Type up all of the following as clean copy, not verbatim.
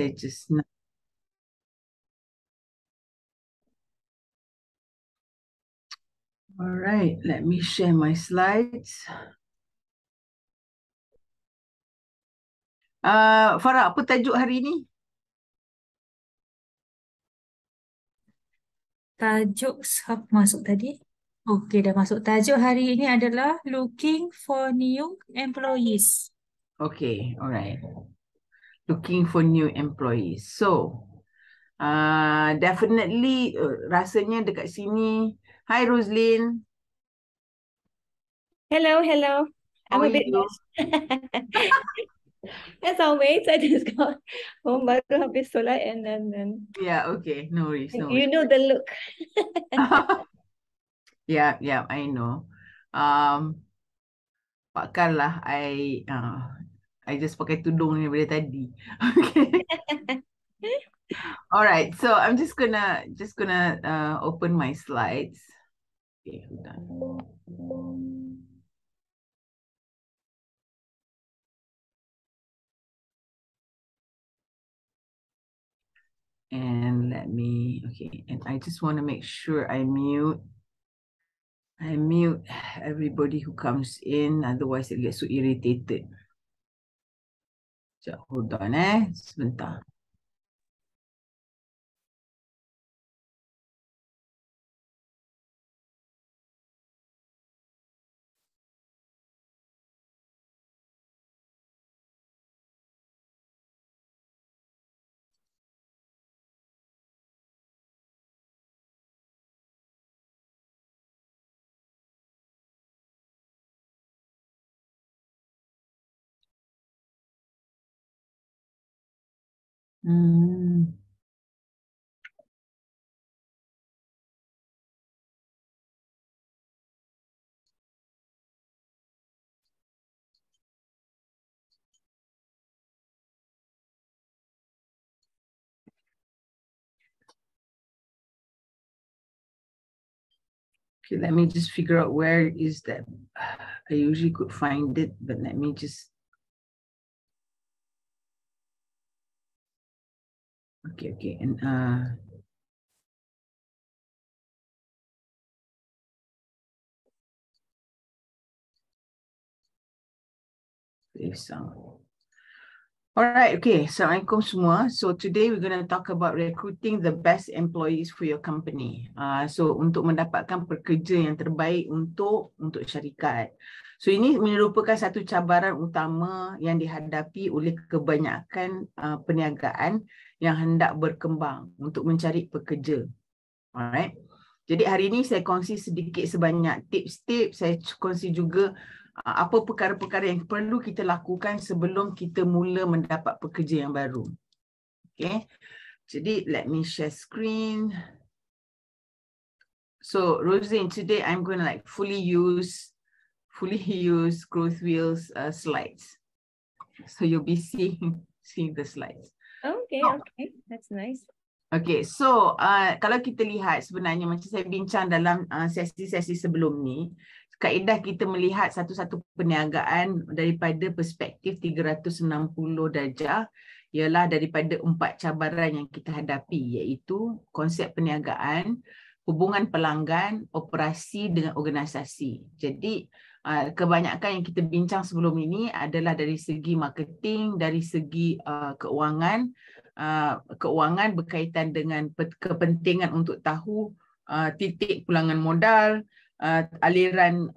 just now. All right, let me share my slides. Farah, apa tajuk hari ni? Tajuk masuk tadi. Okey, dah masuk. Tajuk hari ini adalah Looking for New Employees. Okay, all right. Looking for new employees. So, definitely rasanya dekat sini. Hi Roslyn, Hello, hello. how I'm are a bit you? lost. As always, I just got home baru habis solat and then Yeah, okay, no worries, no you worries. know the look. Yeah, I know. Pakkanlah I just pakai tudung ni daripada tadi. Okay. All right, so I'm just gonna open my slides. Okay, hold on. And let me, okay, and I just want to make sure I mute everybody who comes in, otherwise it gets so irritated. Sekejap, hold on sebentar. Okay, let me just figure out where is that. I usually could find it, but let me just. Okay, and there's some. Alright, okay. Assalamualaikum semua. So today we're going to talk about recruiting the best employees for your company. So untuk mendapatkan pekerja yang terbaik untuk syarikat. So ini merupakan satu cabaran utama yang dihadapi oleh kebanyakan perniagaan yang hendak berkembang untuk mencari pekerja. Alright. Jadi hari ini saya kongsi sedikit sebanyak tips-tips, saya kongsi juga apa perkara-perkara yang perlu kita lakukan sebelum kita mula mendapat pekerja yang baru. Okay. Jadi let me share screen. So Rosie, today I'm going to like fully use Growth Wheels slides. So you'll be seeing the slides. Okay, okay, that's nice. Okay, so kalau kita lihat sebenarnya macam saya bincang dalam sesi-sesi sebelum ni, kaedah kita melihat satu-satu perniagaan daripada perspektif 360 darjah ialah daripada 4 cabaran yang kita hadapi, iaitu konsep perniagaan, hubungan pelanggan, operasi dengan organisasi. Jadi kebanyakan yang kita bincang sebelum ini adalah dari segi marketing, dari segi keuangan berkaitan dengan kepentingan untuk tahu titik pulangan modal, aliran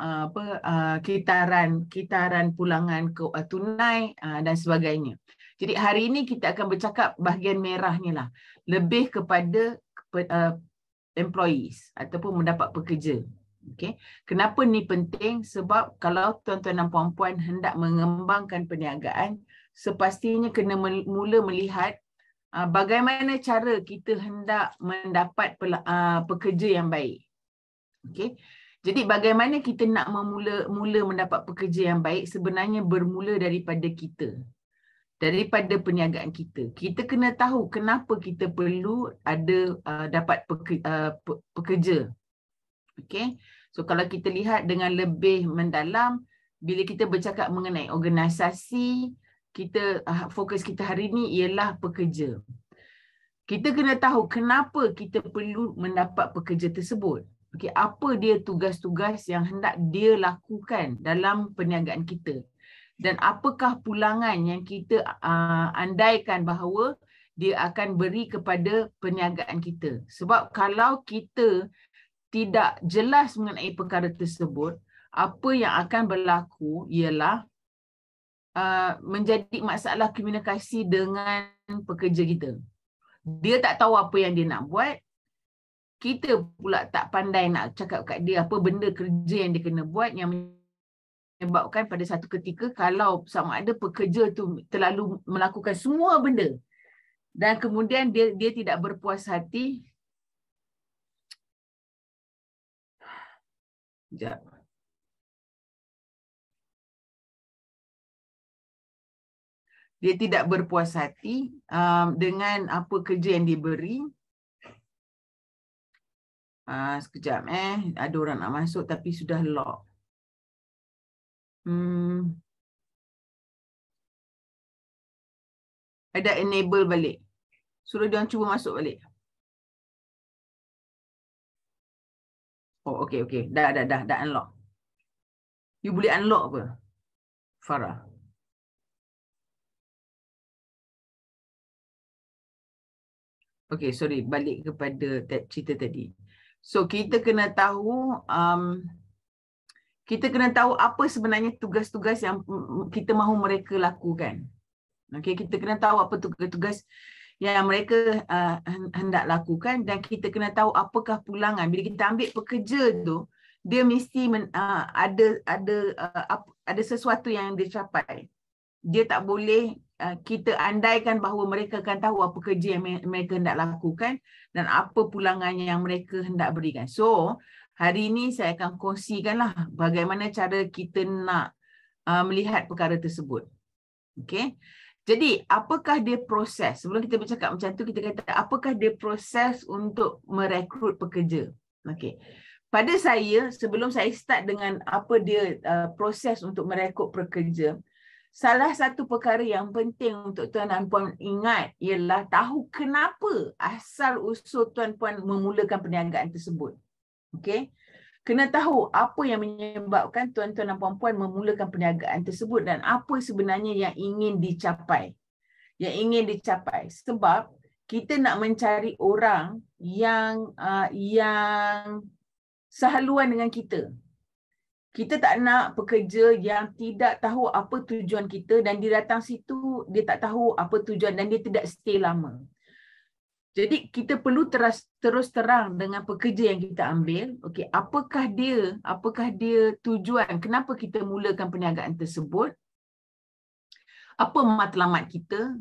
kitaran pulangan tunai dan sebagainya. Jadi hari ini kita akan bercakap bahagian merah ni lah, lebih kepada employees ataupun mendapat pekerja. Okay. Kenapa ni penting? Sebab kalau tuan-tuan dan puan-puan hendak mengembangkan perniagaan, sepastinya kena mula melihat bagaimana cara kita hendak mendapat pekerja yang baik. Okay. Jadi bagaimana kita nak mula mendapat pekerja yang baik sebenarnya bermula daripada kita. Daripada perniagaan kita. Kita kena tahu kenapa kita perlu ada dapat pekerja. Okay. So kalau kita lihat dengan lebih mendalam, bila kita bercakap mengenai organisasi, fokus kita hari ini ialah pekerja. Kita kena tahu kenapa kita perlu mendapat pekerja tersebut. Okey, apa dia tugas-tugas yang hendak dia lakukan dalam perniagaan kita. Dan apakah pulangan yang kita andaikan bahawa dia akan beri kepada perniagaan kita. Sebab kalau kita tidak jelas mengenai perkara tersebut, apa yang akan berlaku ialah menjadi masalah komunikasi dengan pekerja kita. Dia tak tahu apa yang dia nak buat. Kita pula tak pandai nak cakap kat dia apa benda kerja yang dia kena buat, yang menyebabkan pada satu ketika kalau sama ada pekerja tu terlalu melakukan semua benda dan kemudian dia tidak berpuas hati. Sekejap. Dia tidak berpuas hati dengan apa kerja yang diberi. Sekejap ada orang nak masuk tapi sudah lock. Ada enable balik. Suruh dia cuba masuk balik. Oh, okey. Dah unlock. You boleh unlock apa? Farah. Okey, sorry. Balik kepada cerita tadi. So, kita kena tahu apa sebenarnya tugas-tugas yang kita mahu mereka lakukan. Okey, kita kena tahu apa tugas-tugas yang mereka hendak lakukan dan kita kena tahu apakah pulangan. Bila kita ambil pekerja tu, dia mesti ada sesuatu yang dia capai. Dia tak boleh kita andaikan bahawa mereka akan tahu apa kerja yang mereka hendak lakukan dan apa pulangan yang mereka hendak berikan. So, hari ini saya akan kongsikanlah bagaimana cara kita nak melihat perkara tersebut. Okey. Jadi, apakah dia proses? Sebelum kita bercakap macam tu, kita kata apakah dia proses untuk merekrut pekerja? Okey. Pada saya, sebelum saya start dengan apa dia proses untuk merekrut pekerja, salah satu perkara yang penting untuk tuan dan puan ingat ialah tahu kenapa asal usul tuan puan memulakan perniagaan tersebut. Okey. Kena tahu apa yang menyebabkan tuan-tuan dan puan-puan memulakan perniagaan tersebut dan apa sebenarnya yang ingin dicapai. Yang ingin dicapai. Sebab kita nak mencari orang yang sehaluan dengan kita. Kita tak nak pekerja yang tidak tahu apa tujuan kita dan dia datang situ, dia tak tahu apa tujuan dan dia tidak stay lama. Jadi kita perlu terus terang dengan pekerja yang kita ambil. Okey, apakah dia tujuan kenapa kita mulakan perniagaan tersebut? Apa matlamat kita?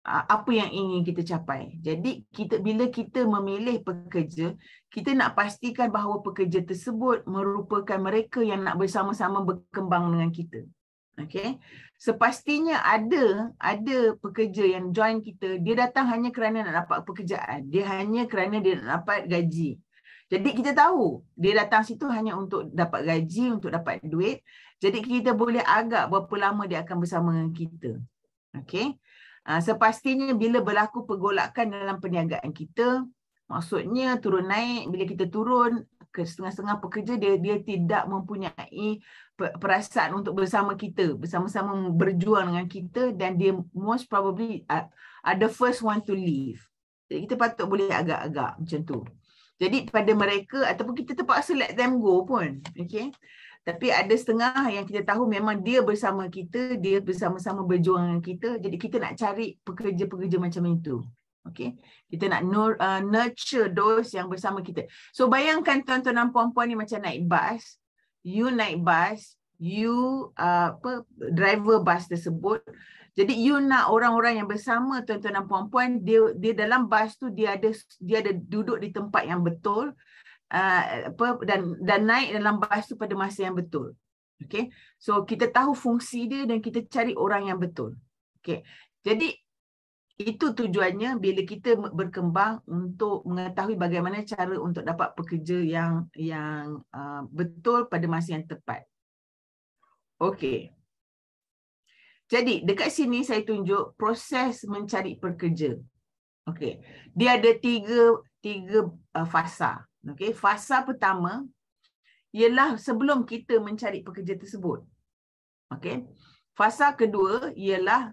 Apa yang ingin kita capai? Jadi bila kita memilih pekerja, kita nak pastikan bahawa pekerja tersebut merupakan mereka yang nak bersama-sama berkembang dengan kita. Okey. Sepastinya ada pekerja yang join kita, dia datang hanya kerana nak dapat pekerjaan. Dia hanya kerana dia nak dapat gaji. Jadi kita tahu dia datang situ hanya untuk dapat gaji, untuk dapat duit. Jadi kita boleh agak berapa lama dia akan bersama dengan kita. Okey. Sepastinya bila berlaku pergolakan dalam perniagaan kita, maksudnya turun naik, bila kita turun ke setengah-setengah pekerja, dia tidak mempunyai perasaan untuk bersama kita, bersama-sama berjuang dengan kita dan dia most probably are the first one to leave. Jadi kita patut boleh agak-agak macam tu. Jadi pada mereka ataupun kita terpaksa let them go pun. Okay? Tapi ada setengah yang kita tahu memang dia bersama kita, dia bersama-sama berjuang dengan kita. Jadi kita nak cari pekerja-pekerja macam itu. Okay? Kita nak nurture those yang bersama kita. So bayangkan tuan-tuan dan puan-puan ni macam naik bas. You naik bas, you driver bas tersebut. Jadi you nak orang-orang yang bersama tuan-tuan dan puan-puan, dia dalam bas tu dia ada duduk di tempat yang betul. Dan naik dalam bas tu pada masa yang betul. Okay? So kita tahu fungsi dia dan kita cari orang yang betul. Okay? Jadi itu tujuannya bila kita berkembang untuk mengetahui bagaimana cara untuk dapat pekerja yang betul pada masa yang tepat. Okey. Jadi dekat sini saya tunjuk proses mencari pekerja. Okey. Dia ada tiga fasa. Okey. Fasa pertama ialah sebelum kita mencari pekerja tersebut. Okey. Fasa kedua ialah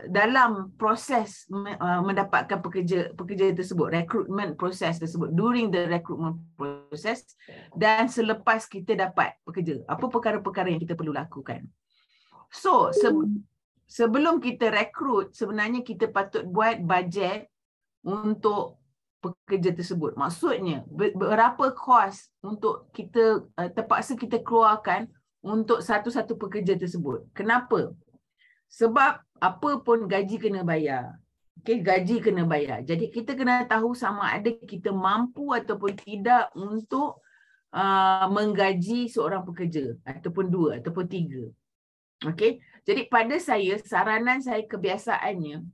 dalam proses mendapatkan pekerja tersebut, recruitment process tersebut, during the recruitment process, dan selepas kita dapat pekerja, apa perkara-perkara yang kita perlu lakukan. So, sebelum kita rekrut, sebenarnya kita patut buat bajet untuk pekerja tersebut. Maksudnya, berapa kos untuk kita terpaksa kita keluarkan untuk satu-satu pekerja tersebut. Kenapa? Sebab apa pun gaji kena bayar. Okay, gaji kena bayar. Jadi kita kena tahu sama ada kita mampu ataupun tidak untuk menggaji seorang pekerja, ataupun 2 ataupun 3. Okey. Jadi pada saya, saranan saya kebiasaannya,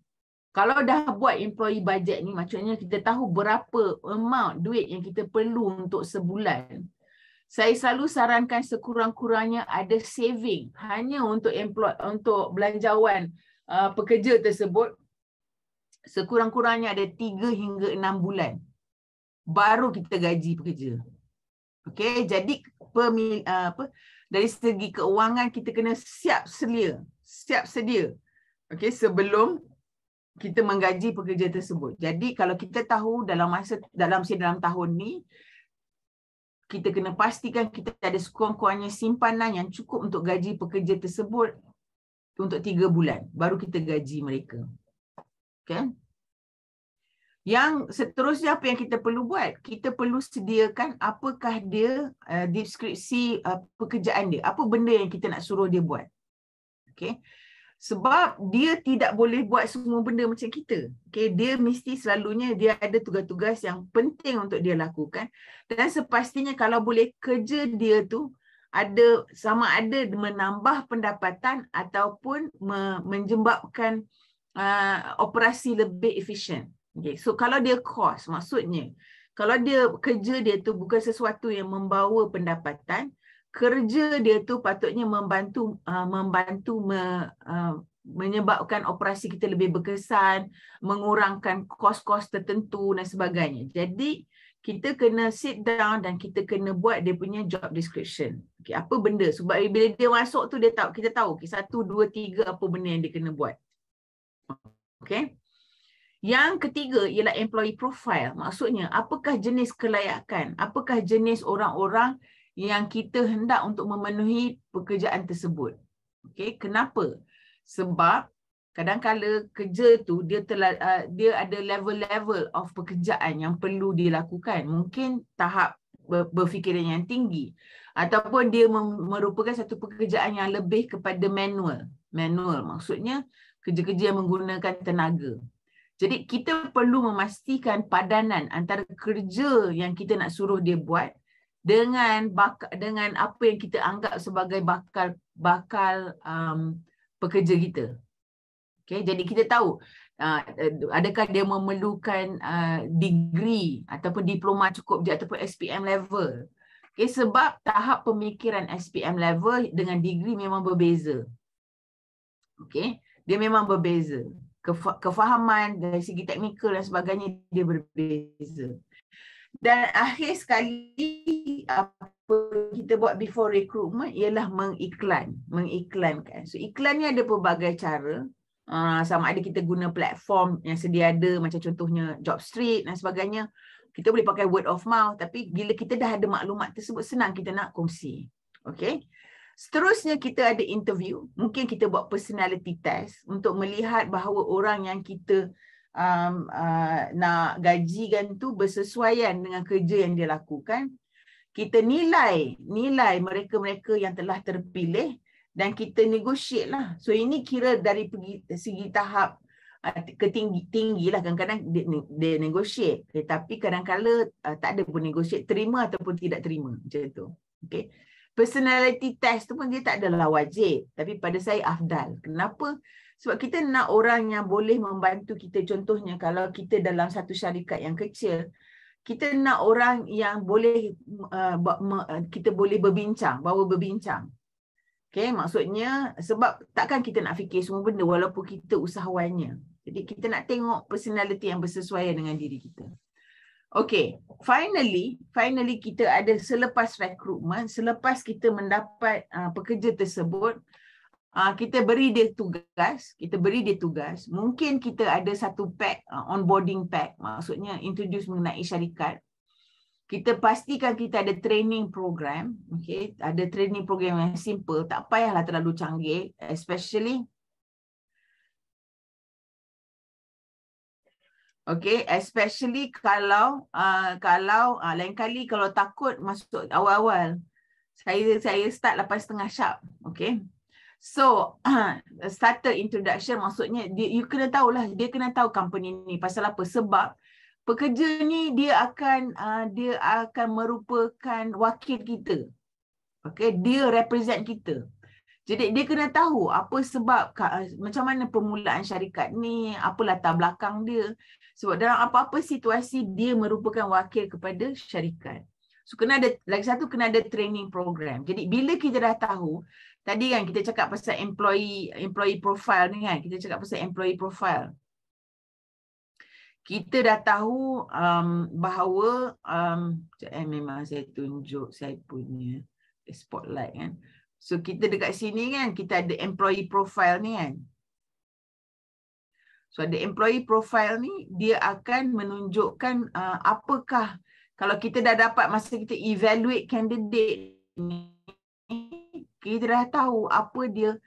kalau dah buat employee budget ni, maksudnya kita tahu berapa amount duit yang kita perlu untuk sebulan. Saya selalu sarankan sekurang-kurangnya ada saving hanya untuk untuk belanjawan pekerja tersebut, sekurang-kurangnya ada 3 hingga 6 bulan baru kita gaji pekerja. Okey, jadi dari segi keuangan kita kena siap sedia. Okey, sebelum kita menggaji pekerja tersebut. Jadi kalau kita tahu dalam tahun ni kita kena pastikan kita ada sekurang-kurangnya simpanan yang cukup untuk gaji pekerja tersebut untuk 3 bulan baru kita gaji mereka. Okay? Yang seterusnya apa yang kita perlu buat? Kita perlu sediakan apakah dia deskripsi pekerjaan dia. Apa benda yang kita nak suruh dia buat. Okay? Sebab dia tidak boleh buat semua benda macam kita. Okay? Dia mesti selalunya dia ada tugas-tugas yang penting untuk dia lakukan. Dan sepastinya kalau boleh kerja dia tu sama ada menambah pendapatan ataupun menyebabkan operasi lebih efisien. Okay. So kalau dia cost, maksudnya kalau dia kerja dia tu bukan sesuatu yang membawa pendapatan, kerja dia tu patutnya menyebabkan operasi kita lebih berkesan, mengurangkan kos-kos tertentu dan sebagainya. Jadi kita kena sit down dan kita kena buat dia punya job description. Okay, apa benda? Sebab bila dia masuk tu kita tahu okay, 1, 2, 3 apa benda yang dia kena buat. Okay. Yang ketiga ialah employee profile. Maksudnya, apakah jenis kelayakan? Apakah jenis orang-orang yang kita hendak untuk memenuhi pekerjaan tersebut? Okay, kenapa? Sebab kadang-kala kerja tu dia ada level-level of pekerjaan yang perlu dilakukan. Mungkin tahap berfikiran yang tinggi. Ataupun dia merupakan satu pekerjaan yang lebih kepada manual. Manual maksudnya kerja-kerja yang menggunakan tenaga. Jadi kita perlu memastikan padanan antara kerja yang kita nak suruh dia buat dengan apa yang kita anggap sebagai bakal pekerja kita. Okay, jadi kita tahu adakah dia memerlukan degree ataupun diploma cukup je ataupun SPM level. Okay, sebab tahap pemikiran SPM level dengan degree memang berbeza. Okay, dia memang berbeza. Kefahaman dari segi teknikal dan sebagainya dia berbeza. Dan akhir sekali apa kita buat before recruitment ialah mengiklankan. So iklan ni ada pelbagai cara. Sama ada kita guna platform yang sedia ada macam contohnya Jobstreet dan sebagainya. Kita boleh pakai word of mouth, tapi bila kita dah ada maklumat tersebut senang kita nak kongsi. Okay? Seterusnya kita ada interview, mungkin kita buat personality test untuk melihat bahawa orang yang kita nak gajikan tu bersesuaian dengan kerja yang dia lakukan. Kita nilai mereka-mereka yang telah terpilih dan kita negotiate lah. So ini kira dari segi tahap tinggi lah. Kadang-kadang dia negotiate, tapi kadang-kadang tak ada pun negotiate, terima ataupun tidak terima macam tu. Okay. Personality test tu pun dia tak adalah wajib. Tapi pada saya afdal. Kenapa? Sebab kita nak orang yang boleh membantu kita. Contohnya kalau kita dalam satu syarikat yang kecil, kita nak orang yang boleh kita boleh bawa berbincang. Okay, maksudnya sebab takkan kita nak fikir semua benda walaupun kita usahawannya. Jadi kita nak tengok personality yang bersesuaian dengan diri kita. Okay, finally kita ada selepas rekrutmen, selepas kita mendapat pekerja tersebut, kita beri dia tugas, mungkin kita ada satu pack, onboarding pack, maksudnya introduce mengenai syarikat. Kita pastikan kita ada training program, okay? Ada training program yang simple, tak payahlah terlalu canggih, especially kalau lain kali kalau takut masuk awal-awal, saya start 8:30 sharp, okay? So starter introduction maksudnya you kena tahulah, dia kena tahu company ni pasal apa, sebab pekerja ni dia akan merupakan wakil kita. Okay, dia represent kita. Jadi dia kena tahu apa sebab, macam mana permulaan syarikat ni, apa latar belakang dia. Sebab dalam apa-apa situasi dia merupakan wakil kepada syarikat. So lagi satu kena ada training program. Jadi bila kita dah tahu, tadi kan kita cakap pasal employee profile ni kan, kita cakap pasal employee profile. Kita dah tahu bahawa memang saya tunjuk saya punya spotlight kan. So kita dekat sini kan, kita ada employee profile ni kan. So ada employee profile ni, dia akan menunjukkan apakah, kalau kita dah dapat masa kita evaluate candidate ni, kita dah tahu apa dia,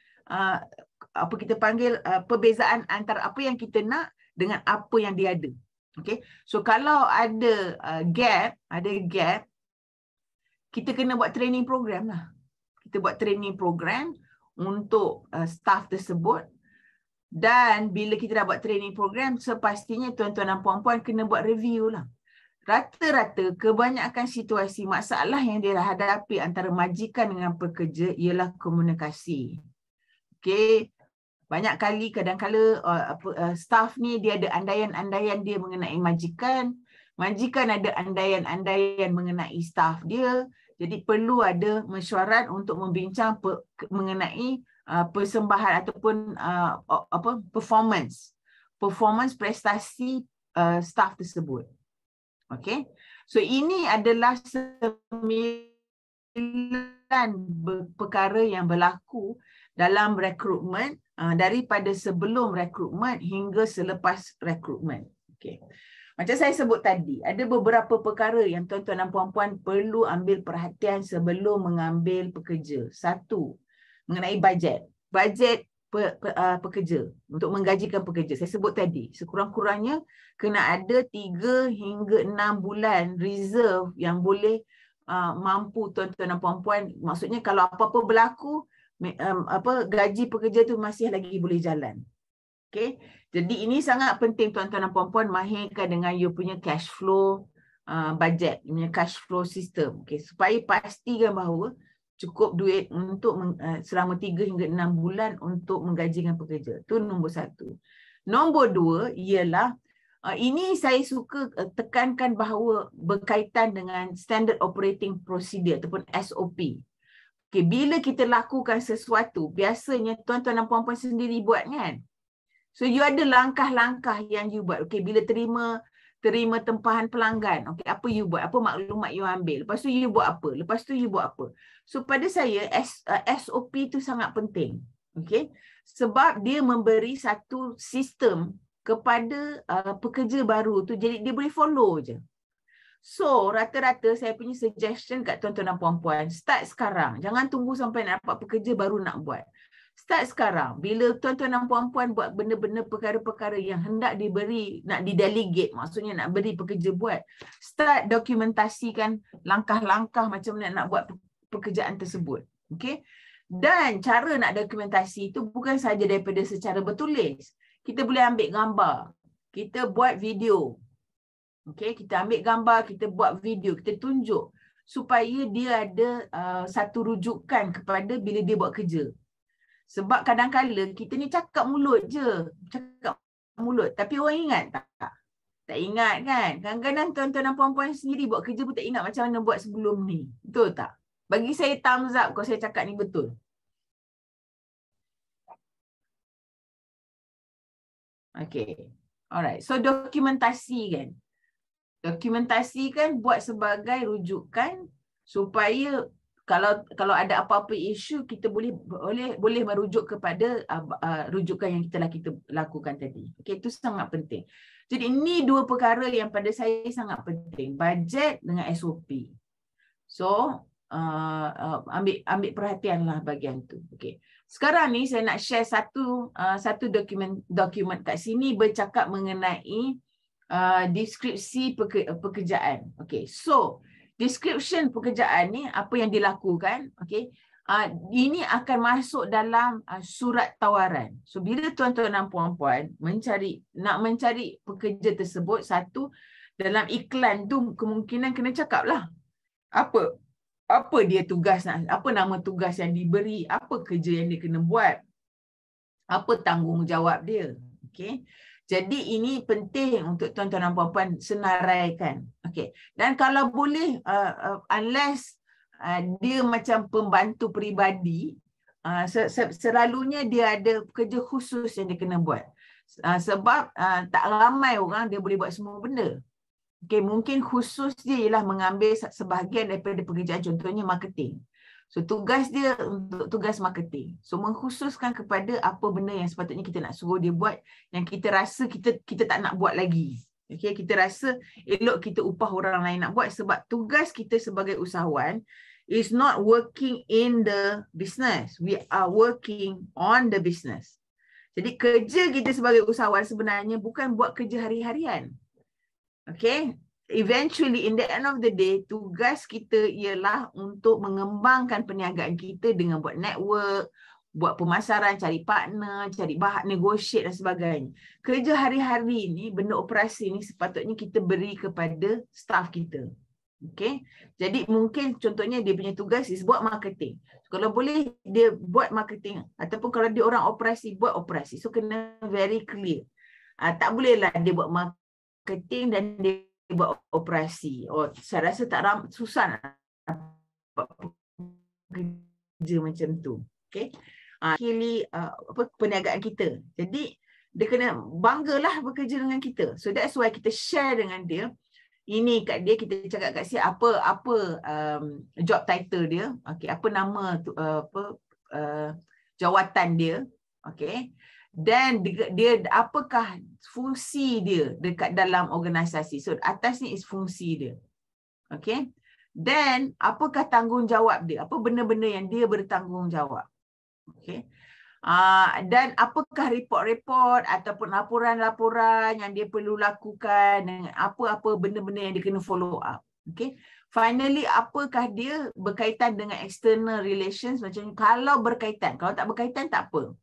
apa kita panggil perbezaan antara apa yang kita nak dengan apa yang dia ada. Okay. So kalau ada gap, kita kena buat training program lah. Kita buat training program untuk staff tersebut. Dan bila kita dah buat training program, sepastinya tuan-tuan dan puan-puan kena buat review lah. Rata-rata kebanyakan situasi masalah yang dia hadapi antara majikan dengan pekerja ialah komunikasi. Okay. Banyak kali kadang-kala staff ni dia ada andaian-andaian dia mengenai majikan. Majikan ada andaian-andaian mengenai staff dia. Jadi perlu ada mesyuarat untuk membincang mengenai persembahan ataupun performance prestasi staff tersebut. Okay. So ini adalah 9 perkara yang berlaku dalam rekrutmen, daripada sebelum rekrutmen hingga selepas rekrutmen. Okay. Macam saya sebut tadi, ada beberapa perkara yang tuan-tuan dan puan-puan perlu ambil perhatian sebelum mengambil pekerja. Satu, mengenai bajet. Bajet pekerja, untuk menggajikan pekerja. Saya sebut tadi, sekurang-kurangnya kena ada 3 hingga 6 bulan reserve yang boleh mampu tuan-tuan dan puan-puan. Maksudnya kalau apa-apa berlaku, gaji pekerja tu masih lagi boleh jalan. Okay. Jadi ini sangat penting tuan-tuan dan puan-puan mahirkan dengan you punya cash flow budget, you punya cash flow system. Okay. Supaya pastikan bahawa cukup duit untuk selama 3 hingga 6 bulan untuk menggajikan pekerja. Itu nombor 1. Nombor 2 ialah, ini saya suka tekankan bahawa berkaitan dengan Standard Operating Procedure ataupun SOP. Okay, bila kita lakukan sesuatu, biasanya tuan-tuan dan puan-puan sendiri buat kan? So you ada langkah-langkah yang you buat. Okay, bila terima tempahan pelanggan, okay, apa you buat? Apa maklumat you ambil? Lepas tu you buat apa? Lepas tu you buat apa? So pada saya SOP tu sangat penting. Okay? Sebab dia memberi satu sistem kepada pekerja baru tu, jadi dia boleh follow je. So, rata-rata saya punya suggestion kat tuan-tuan dan puan-puan, start sekarang. Jangan tunggu sampai nak dapat pekerja baru nak buat. Start sekarang. Bila tuan-tuan dan puan-puan buat benda-benda perkara-perkara yang hendak diberi, nak didelegate, maksudnya nak beri pekerja buat, start dokumentasikan langkah-langkah macam mana nak buat pekerjaan tersebut. Okay? Dan cara nak dokumentasi itu bukan sahaja daripada secara bertulis. Kita boleh ambil gambar. Kita buat video. Okay, kita ambil gambar, kita buat video, kita tunjuk supaya dia ada satu rujukan kepada bila dia buat kerja. Sebab kadang-kadang kita ni cakap mulut je, tapi orang ingat tak? Tak ingat kan? Kadang-kadang tuan-tuan dan puan-puan sendiri buat kerja pun tak ingat macam mana buat sebelum ni. Betul tak? Bagi saya thumbs up kalau saya cakap ni betul. Okay. Alright. So dokumentasi kan. Dokumentasi kan buat sebagai rujukan supaya kalau ada apa-apa isu kita boleh merujuk kepada rujukan yang kita lakukan tadi. Okey, itu sangat penting. Jadi ini dua perkara yang pada saya sangat penting, bajet dengan SOP. So ambil perhatianlah bahagian tu. Okey. Sekarang ni saya nak share satu dokumen kat sini bercakap mengenai deskripsi pekerjaan. Okay, so description pekerjaan ni apa yang dilakukan, okay, ini akan masuk dalam surat tawaran. So bila tuan-tuan dan puan-puan nak mencari pekerja tersebut, satu dalam iklan tu kemungkinan kena cakap lah apa dia tugas, apa nama tugas yang diberi, apa kerja yang dia kena buat, apa tanggungjawab dia. Okay. Jadi ini penting untuk tuan-tuan dan puan-puan senaraikan. Okay. Dan kalau boleh, unless dia macam pembantu peribadi, selalunya dia ada kerja khusus yang dia kena buat. Sebab tak ramai orang dia boleh buat semua benda. Okay, mungkin khusus dia ialah mengambil sebahagian daripada pekerjaan, contohnya marketing. So tugas dia untuk tugas marketing. So mengkhususkan kepada apa benda yang sepatutnya kita nak suruh dia buat yang kita rasa kita tak nak buat lagi. Okay, kita rasa elok kita upah orang lain nak buat sebab tugas kita sebagai usahawan is not working in the business. We are working on the business. Jadi kerja kita sebagai usahawan sebenarnya bukan buat kerja hari-harian. Okay, eventually in the end of the day, tugas kita ialah untuk mengembangkan perniagaan kita dengan buat network, buat pemasaran, cari partner, cari bahan, negotiate dan sebagainya. Kerja hari-hari ni, benda operasi ni sepatutnya kita beri kepada staff kita. Okay, jadi mungkin contohnya dia punya tugas is buat marketing. Kalau boleh dia buat marketing ataupun kalau dia orang operasi, buat operasi. So kena very clear. Tak bolehlah dia buat marketing dan dia buat operasi. Saya rasa susah nak kerja macam tu. Okay. Kili perniagaan kita. Jadi dia kena banggalah bekerja dengan kita. So that's why kita share dengan dia. Ini kat dia, kita cakap kat dia apa job title dia. Okay, apa nama jawatan dia. Okay. Dan dia apakah fungsi dia dekat dalam organisasi. So atas ni is fungsi dia. Okay. Dan apakah tanggungjawab dia? Apa benda-benda yang dia bertanggungjawab? Okay. Dan apakah report-report ataupun laporan-laporan yang dia perlu lakukan, dengan apa-apa benda-benda yang dia kena follow up. Okay. Finally, apakah dia berkaitan dengan external relations? Macam kalau berkaitan, kalau tak berkaitan tak apa.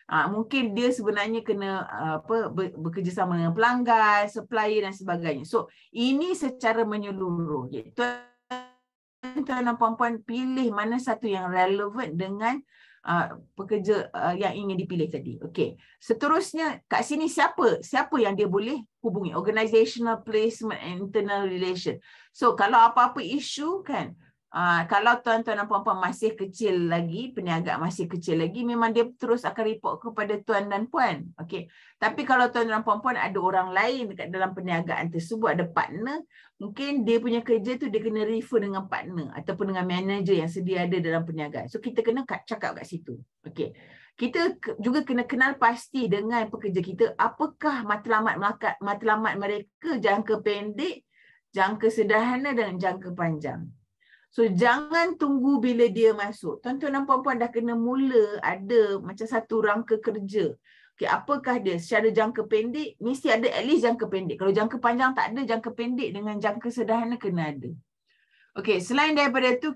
Mungkin dia sebenarnya kena bekerjasama dengan pelanggan, supplier dan sebagainya. So ini secara menyeluruh. Tuan-tuan dan puan-puan pilih mana satu yang relevan dengan pekerja yang ingin dipilih tadi. Okey. Seterusnya kat sini siapa yang dia boleh hubungi? Organizational placement and internal relation. So kalau apa-apa isu kan, kalau tuan-tuan dan puan-puan masih kecil lagi, perniagaan masih kecil lagi, memang dia terus akan report kepada tuan dan puan. Okey. Tapi kalau tuan dan puan-puan ada orang lain dekat dalam perniagaan tersebut, ada partner, mungkin dia punya kerja tu dia kena refer dengan partner ataupun dengan manager yang sedia ada dalam perniagaan. So kita kena cakap kat situ. Okey. Kita juga kena kenal pasti dengan pekerja kita apakah matlamat mereka, jangka pendek, jangka sederhana dan jangka panjang. So jangan tunggu bila dia masuk. Tuan-tuan dan puan-puan dah kena mula ada macam satu rangka kerja. Okay, apakah dia secara jangka pendek? Mesti ada at least jangka pendek. Kalau jangka panjang tak ada, jangka pendek dengan jangka sederhana kena ada. Okey, selain daripada itu,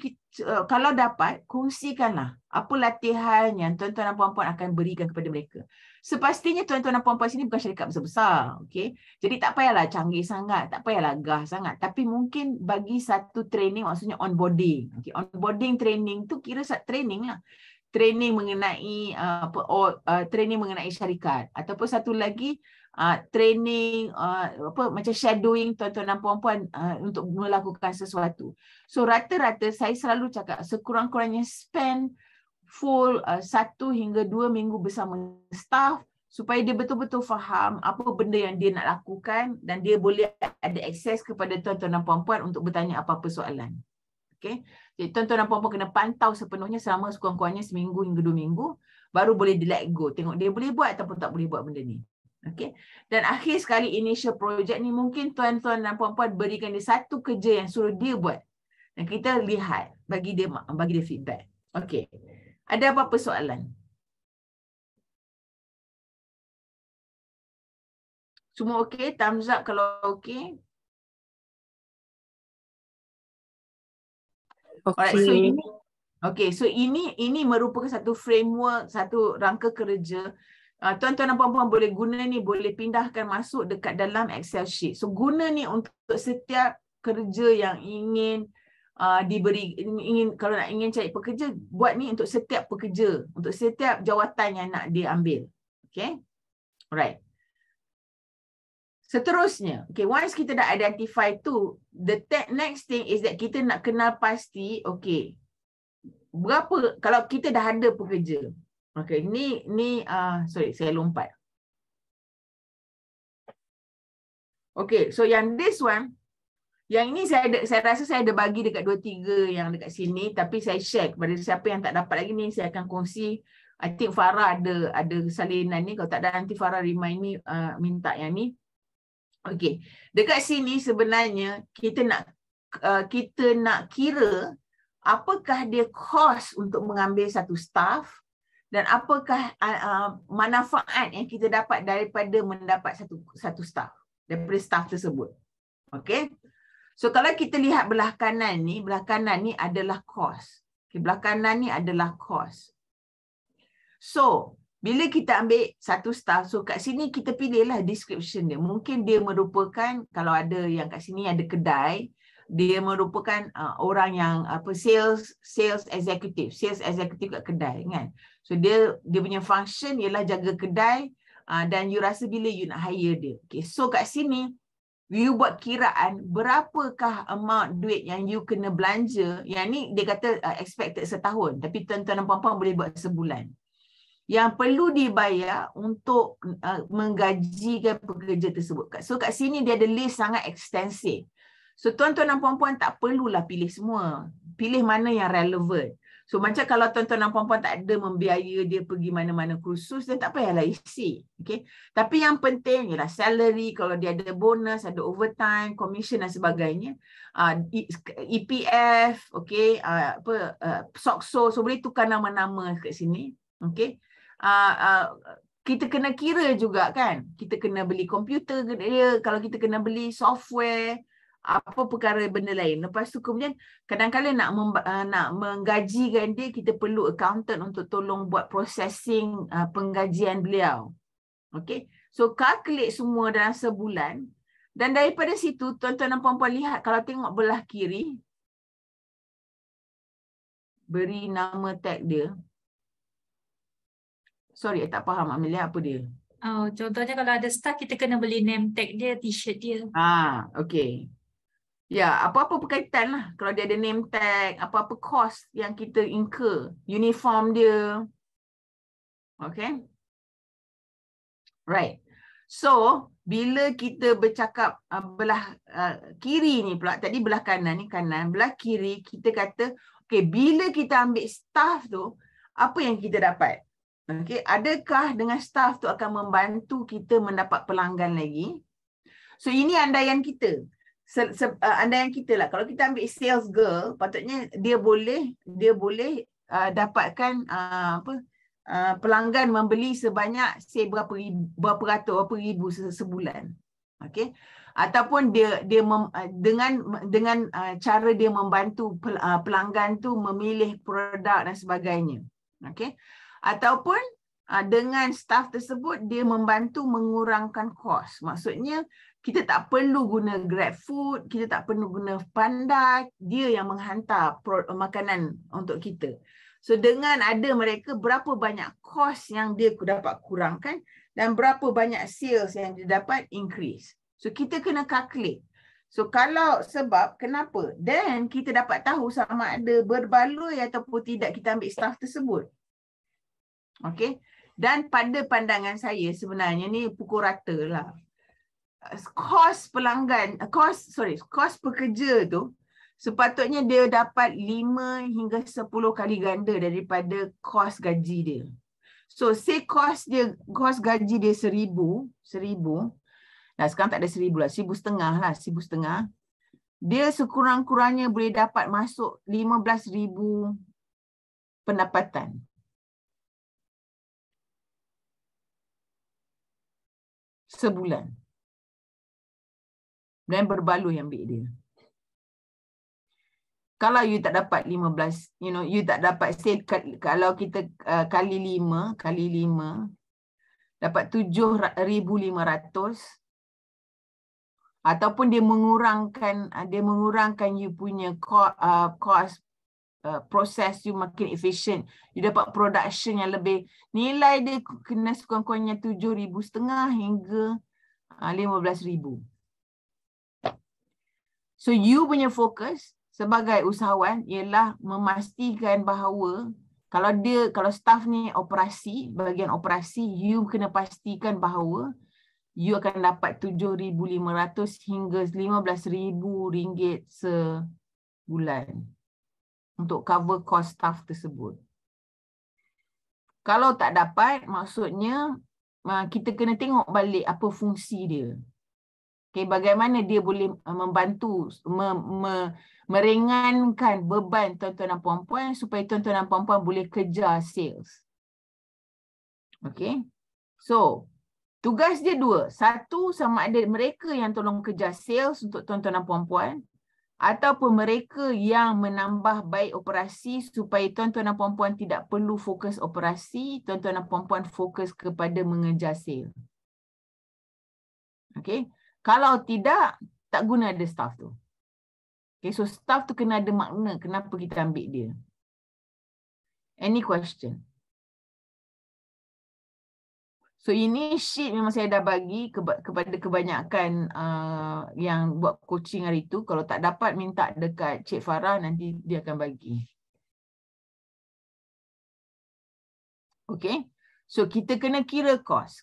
kalau dapat, kongsikanlah apa latihan yang tuan-tuan dan puan-puan akan berikan kepada mereka. Sepastinya tuan-tuan dan puan-puan sini bukan syarikat besar-besar. Okay? Jadi tak payahlah canggih sangat, tak payahlah gah sangat. Tapi mungkin bagi satu training, maksudnya onboarding. Okay? Onboarding training tu kira training lah. Training mengenai training mengenai syarikat. Ataupun satu lagi, training macam shadowing tuan-tuan dan puan-puan untuk melakukan sesuatu. So rata-rata saya selalu cakap sekurang-kurangnya spend full 1 hingga 2 minggu bersama staff supaya dia betul-betul faham apa benda yang dia nak lakukan dan dia boleh ada akses kepada tuan-tuan dan puan-puan untuk bertanya apa-apa soalan. Okay. Jadi tuan-tuan dan puan-puan kena pantau sepenuhnya selama sekurang-kurangnya seminggu hingga 2 minggu, baru boleh di let go. Tengok dia boleh buat ataupun tak boleh buat benda ni. Okay. Dan akhir sekali initial project ni mungkin tuan-tuan dan puan-puan berikan dia satu kerja yang suruh dia buat. Dan kita lihat, bagi dia feedback. Okay. Ada apa-apa soalan? Semua okey? Thumbs up kalau okey. So ini merupakan satu framework, satu rangka kerja. Tuan-tuan dan puan-puan boleh guna ni, boleh pindahkan masuk dekat dalam Excel sheet. So guna ni untuk setiap kerja yang ingin kalau ingin cari pekerja, buat ni untuk setiap pekerja, untuk setiap jawatan yang nak diambil. Okay? Alright. Seterusnya, okay, once kita dah identify tu, the next thing is that kita nak kenal pasti, okay, berapa, kalau kita dah ada pekerja, okay, sorry, saya lompat. Okay, so yang this one, yang ini saya rasa saya ada bagi dekat 2-3 yang dekat sini, tapi saya share kepada siapa yang tak dapat lagi ni, saya akan kongsi. I think Farah ada salinan ni, kalau tak ada nanti Farah remind ni, minta yang ni. Okey, dekat sini sebenarnya kita nak kira apakah dia kos untuk mengambil satu staff dan apakah manfaat yang kita dapat daripada mendapat satu staff, daripada staff tersebut. Okey. So kalau kita lihat belah kanan ni adalah kos. Okay, belah kanan ni adalah kos. So bila kita ambil satu staff, so kat sini kita pilihlah description dia. Mungkin dia merupakan, kalau ada yang kat sini ada kedai, dia merupakan orang yang sales executive kat kedai kan. So dia punya function ialah jaga kedai dan you rasa bila you nak hire dia. Okay, so kat sini you buat kiraan berapakah amount duit yang you kena belanja. Yang ni dia kata expected setahun, tapi tuan-tuan dan puan-puan boleh buat sebulan. Yang perlu dibayar untuk menggajikan pekerja tersebut. So kat sini dia ada list sangat ekstensif. So tuan-tuan dan puan-puan tak perlulah pilih semua. Pilih mana yang relevan. So macam kalau tuan-tuan dan puan-puan tak ada membiaya dia pergi mana-mana kursus, dia tak payahlah isi. Okay? Tapi yang penting ialah salary, kalau dia ada bonus, ada overtime, commission dan sebagainya. EPF, okay? SOCSO, so boleh tukar nama-nama kat sini. Okay? Kita kena kira juga kan, kita kena beli komputer dia, kalau kita kena beli software, apa perkara benda lain. Lepas tu kemudian kadang-kadang nak menggajikan dia, kita perlu accountant untuk tolong buat processing penggajian beliau. Okay, so calculate semua dalam sebulan, dan daripada situ tuan-tuan dan puan-puan lihat, kalau tengok belah kiri, beri nama tag dia. Sorry, tak faham Amelia apa dia. Oh, contohnya kalau ada staff, kita kena beli name tag dia, t-shirt dia. Okay. Ya, apa-apa berkaitan lah. Kalau dia ada name tag, apa-apa cost yang kita incur, uniform dia. Okay. Right. So, bila kita bercakap belah kiri ni pula, tadi belah kanan ni kanan, belah kiri kita kata, okay, bila kita ambil staff tu, apa yang kita dapat? Okay, adakah dengan staff tu akan membantu kita mendapat pelanggan lagi? So ini andaian kita. Andaian kita lah. Kalau kita ambil sales girl, patutnya dia boleh dapatkan pelanggan membeli sebanyak berapa ribu sebulan. Okay? Ataupun dia dengan cara dia membantu pelanggan tu memilih produk dan sebagainya. Okay? Ataupun dengan staff tersebut dia membantu mengurangkan kos. Maksudnya kita tak perlu guna GrabFood, kita tak perlu guna Panda, dia yang menghantar makanan untuk kita. So dengan ada mereka, berapa banyak kos yang dia dapat kurangkan dan berapa banyak sales yang dia dapat increase. So kita kena calculate. So kalau sebab kenapa? Then kita dapat tahu sama ada berbaloi ataupun tidak kita ambil staff tersebut. Okay. Dan pada pandangan saya sebenarnya ni pukul rata lah. Kos pelanggan, kos pekerja tu sepatutnya dia dapat 5 hingga 10 kali ganda daripada kos gaji dia. So say kos gaji dia 1,000. Nah sekarang tak ada 1,000 lah, 1,500 lah, 1,500. Dia sekurang-kurangnya boleh dapat masuk 15,000 pendapatan. Sebulan. Dan berbaloi ambil dia. Kalau you tak dapat 15, you tak dapat say, kalau kita kali 5 dapat 7,500, ataupun dia mengurangkan you punya cost, proses you makin efisien, you dapat production yang lebih, nilai dia kena sekurang-kurangnya 7,500 hingga 15,000. So you punya fokus sebagai usahawan ialah memastikan bahawa kalau staff ni operasi, bahagian operasi, you kena pastikan bahawa you akan dapat 7,500 hingga 15,000 ringgit sebulan untuk cover cost staff tersebut. Kalau tak dapat, maksudnya kita kena tengok balik apa fungsi dia. Okay, bagaimana dia boleh membantu, meringankan beban tuan-tuan dan puan-puan supaya tuan-tuan dan puan-puan boleh kejar sales. Okay, so tugas dia dua. Satu, sama ada mereka yang tolong kejar sales untuk tuan-tuan dan puan-puan, ataupun mereka yang menambah baik operasi supaya tuan-tuan dan puan-puan tidak perlu fokus operasi, tuan-tuan dan puan-puan fokus kepada mengejar sales. Okay. Kalau tidak, tak guna ada staff tu. Okay, so staff tu kena ada makna kenapa kita ambil dia. Any question? So ini sheet memang saya dah bagi kepada kebanyakan yang buat coaching hari tu. Kalau tak dapat, minta dekat Cik Farah, nanti dia akan bagi. Okay, so kita kena kira kos.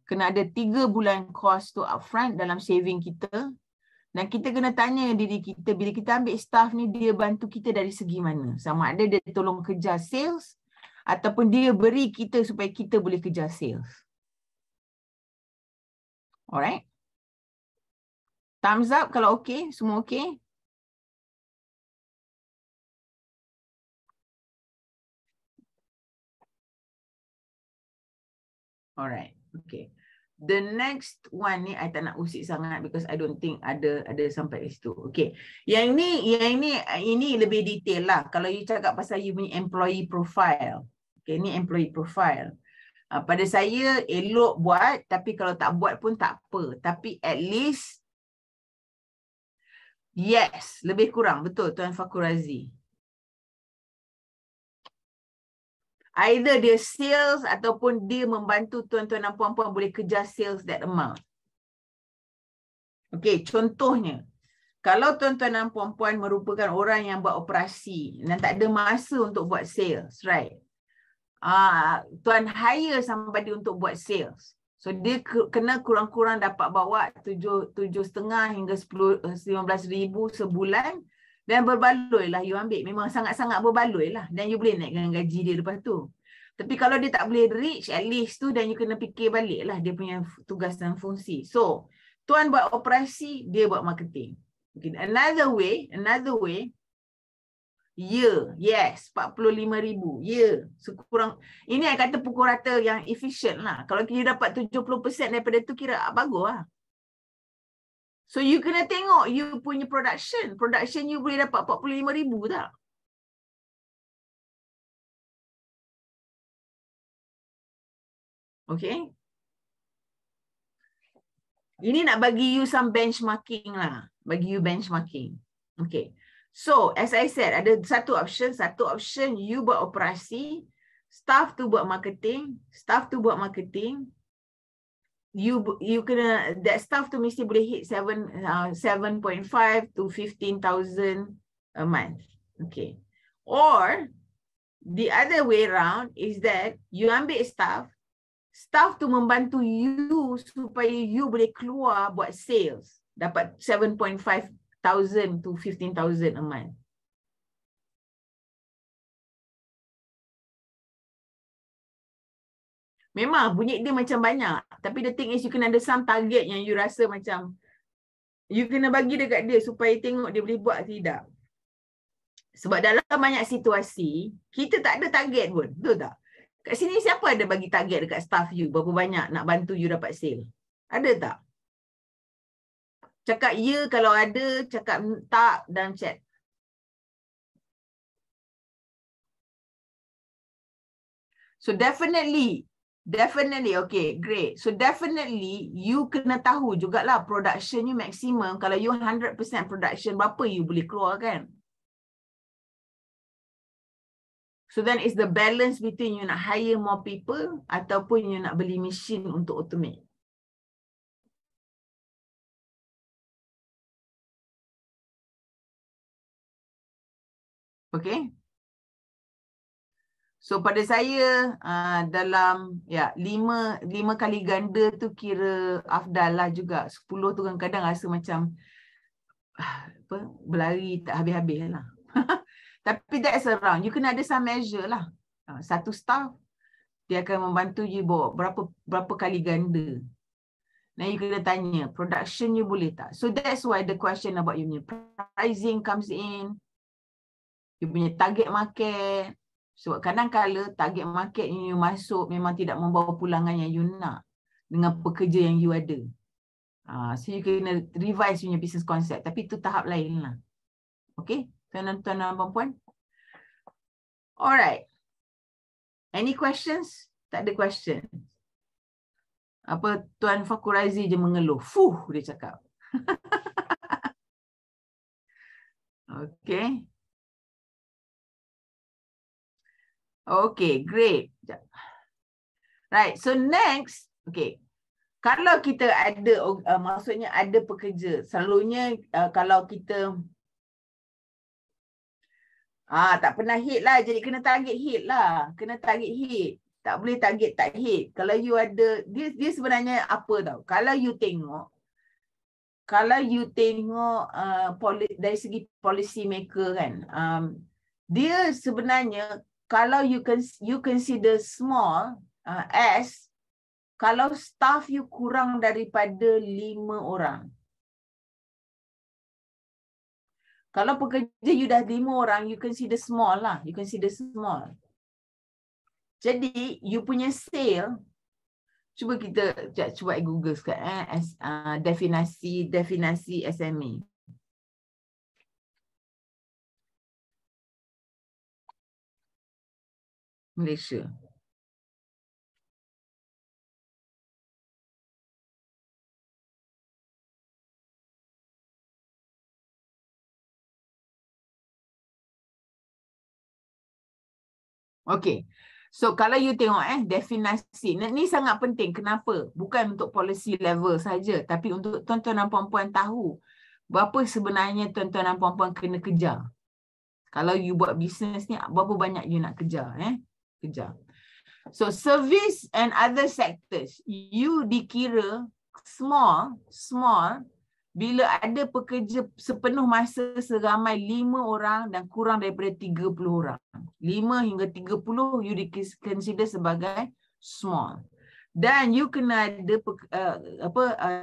Kena ada 3 bulan kos tu upfront dalam saving kita. Dan kita kena tanya diri kita, bila kita ambil staff ni, dia bantu kita dari segi mana? Sama ada dia tolong kejar sales, ataupun dia beri kita supaya kita boleh kejar sales. Alright? Thumbs up kalau okey, semua okey? Alright, okay. The next one ni I tak nak usik sangat because I don't think ada sampai ke situ. Okay. Yang ini lebih detail lah. Kalau you cakap pasal you punya employee profile. Okay, ni employee profile. Pada saya elok buat, tapi kalau tak buat pun tak apa. Tapi at least yes, lebih kurang betul Tuan Fakurazi. Either dia sales ataupun dia membantu tuan-tuan dan puan-puan boleh kejar sales that amount. Okey, contohnya, kalau tuan-tuan dan puan-puan merupakan orang yang buat operasi dan tak ada masa untuk buat sales, right? Tuan hire somebody untuk buat sales. So dia kena kurang-kurang dapat bawa 7,500 hingga 15,000 sebulan. Dan berbaloi lah you ambil. Memang sangat-sangat berbaloi lah. Dan you boleh naikkan gaji dia lepas tu. Tapi kalau dia tak boleh reach at least tu, dan you kena fikir balik lah dia punya tugas dan fungsi. So, tuan buat operasi, dia buat marketing. Okay. Another way, yes, 45,000. Sekurang. Ini saya kata pukul rata yang efficient lah. Kalau you dapat 70% daripada tu, kira bagus lah. So you kena tengok you punya production. Production you boleh dapat 45,000 tak? Okay. Ini nak bagi you some benchmarking lah. Bagi you benchmarking. Okay. So as I said, ada satu option. You buat operasi. Staff tu buat marketing. You kena, that staff tu mesti boleh hit 7.5 to 15,000 a month. Okay. Or The other way around is that you ambil staff tu membantu you supaya you boleh keluar buat sales. Dapat 7.5 thousand to 15,000 a month. Memang bunyi dia macam banyak. Tapi the thing is you kena ada some target yang you rasa macam you kena bagi dekat dia supaya tengok dia boleh buat atau tidak. Sebab dalam banyak situasi, kita tak ada target pun. Betul tak? Kat sini siapa ada bagi target dekat staff you? Berapa banyak nak bantu you dapat sale? Ada tak? Cakap ya kalau ada, cakap tak dalam chat. So definitely, okay, great. So definitely you kena tahu jugalah production you maximum. Kalau you 100% production, berapa you boleh keluar kan? So then it's the balance between you nak hire more people ataupun you nak beli mesin untuk automate. Okay. So pada saya dalam lima kali ganda tu kira afdal lah juga. 10 tu kadang-kadang rasa macam berlari tak habis-habis lah. Tapi that's around. You kena ada some measure lah. Satu staff dia akan membantu you bawa berapa kali ganda. Nah, you kena tanya, production you boleh tak? So that's why the question about you punya pricing comes in. You punya target market. Sebab kadang-kala target market yang you masuk memang tidak membawa pulangan yang you nak dengan pekerja yang you ada. So you kena revise punya business concept. Tapi itu tahap lain lah. Okay? Tuan-tuan dan puan-puan. Alright. Any questions? Tak ada question. Apa Tuan Fakurazi je mengeluh. Fuh, dia cakap. Okay. Okay, great. Right, so next, okay. Kalau kita ada, maksudnya ada pekerja, selalunya kalau kita tak pernah hit lah, jadi kena target hit lah. Kena target hit. Tak boleh target tak hit. Kalau you ada, dia sebenarnya apa tau? Kalau you tengok dari segi policy maker kan, dia sebenarnya kalau you consider small as kalau staff you kurang daripada 5 orang. Kalau pekerja you dah 5 orang, you consider small lah. You consider small. Jadi, you punya sale, cuba Google sekarang definisi SME. Malaysia. Okay. So kalau you tengok definisi, ni sangat penting. Kenapa? Bukan untuk policy level saja, tapi untuk tuan-tuan dan puan-puan tahu berapa sebenarnya tuan-tuan dan puan-puan kena kejar. Kalau you buat bisnes ni, berapa banyak you nak kejar. Kejar. So service and other sectors, you dikira small bila ada pekerja sepenuh masa seramai 5 orang dan kurang daripada 30 orang. 5 hingga 30 you consider sebagai small. Dan you kena ada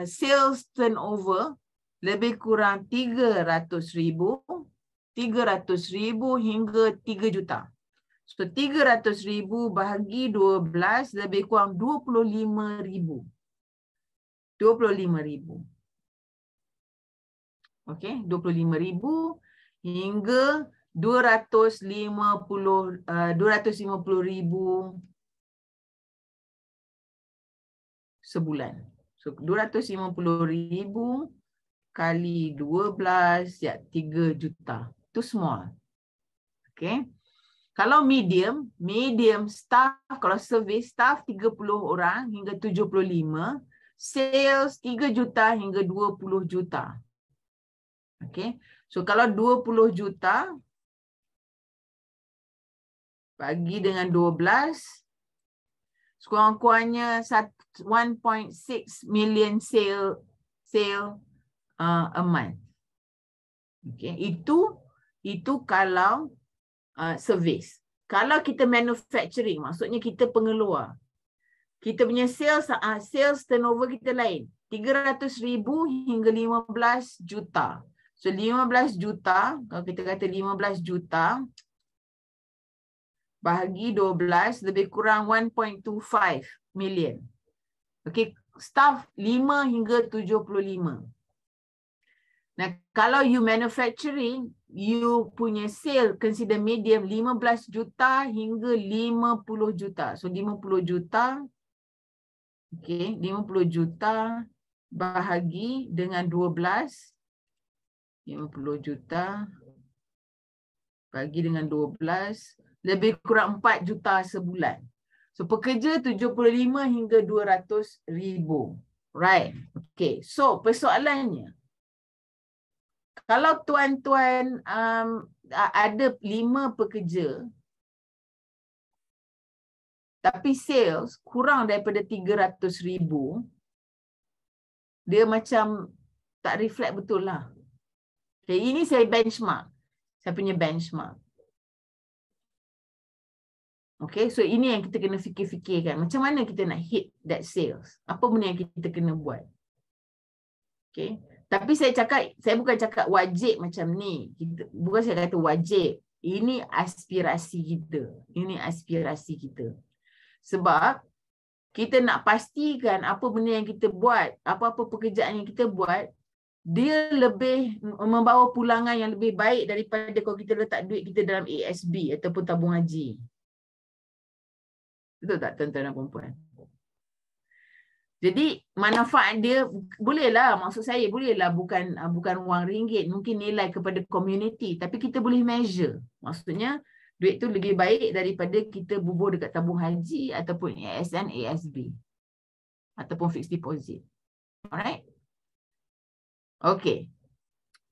sales turnover lebih kurang 300,000 hingga 3 juta. So 300,000 bahagi 12 lebih kurang 25,000. 25,000. Okay, 25,000 hingga 250,000 sebulan. So 250,000 kali 12 3 juta. Itu small. Okay. Kalau medium staff, kalau service staff 30 orang hingga 75, sales 3 juta hingga 20 juta. Okay. So kalau 20 juta bagi dengan 12, sekurang-kurangnya 1.6 million sale a month. Okay. Itu kalau service. Kalau kita manufacturing, maksudnya kita pengeluar. Kita punya sales turnover kita lain. 300,000 hingga 15 juta. So 15 juta, kalau kita kata 15 juta bahagi 12, lebih kurang 1.25 million. Okay, staff 5 hingga 75. Nah, kalau you manufacturing, you punya sale consider medium 15 juta hingga 50 juta. So 50 juta, okay, 50 juta bahagi dengan 12. 50 juta bagi dengan 12, lebih kurang 4 juta sebulan. So pekerja 75 hingga 200,000. Right. Okay. So persoalannya, kalau tuan-tuan ada 5 pekerja tapi sales kurang daripada 300,000, dia macam tak reflect betul lah. Okay, ini saya benchmark. Saya punya benchmark. Okay, so ini yang kita kena fikir-fikirkan. Macam mana kita nak hit that sales? Apa benda yang kita kena buat? Okay. Tapi saya bukan cakap wajib macam ni. Bukan saya kata wajib. Ini aspirasi kita. Ini aspirasi kita. Sebab kita nak pastikan apa benda yang kita buat, apa-apa pekerjaan yang kita buat, dia lebih membawa pulangan yang lebih baik daripada kalau kita letak duit kita dalam ASB ataupun tabung haji. Betul tak tuan-tuan dan puan-puan? Jadi manfaat dia bolehlah, maksud saya bolehlah bukan wang ringgit, mungkin nilai kepada community, tapi kita boleh measure. Maksudnya duit tu lebih baik daripada kita bubur dekat tabung haji ataupun ASN, ASB ataupun fixed deposit. Alright? Okay.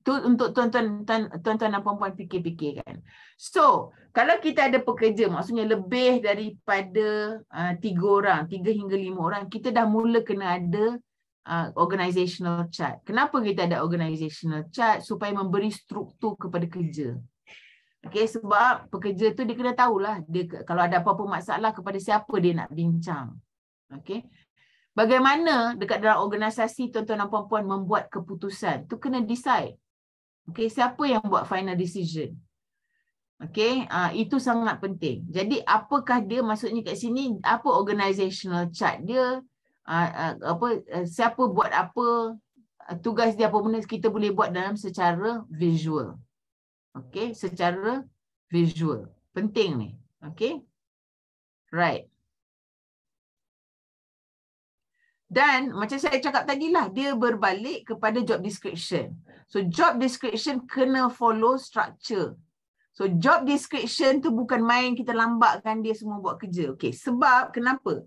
Tu untuk tuan-tuan dan puan-puan fikir-fikirkan. So, kalau kita ada pekerja, maksudnya lebih daripada 3 orang, 3 hingga 5 orang, kita dah mula kena ada organizational chart. Kenapa kita ada organizational chart? Supaya memberi struktur kepada kerja. Okay, sebab pekerja tu dia kena tahulah, dia kalau ada apa-apa masalah kepada siapa dia nak bincang. Okay. Bagaimana dekat dalam organisasi tuan-tuan dan puan-puan membuat keputusan? Tu kena decide. Okay, siapa yang buat final decision? Okay, itu sangat penting. Jadi apakah dia, maksudnya kat sini, apa organizational chart dia, siapa buat apa, tugas dia apa benda, kita boleh buat dalam secara visual. Okay, secara visual. Penting ni. Okay. Right. Dan macam saya cakap tadi lah, dia berbalik kepada job description. So job description kena follow structure. So job description tu bukan main kita lambatkan dia semua buat kerja. Okay, sebab kenapa?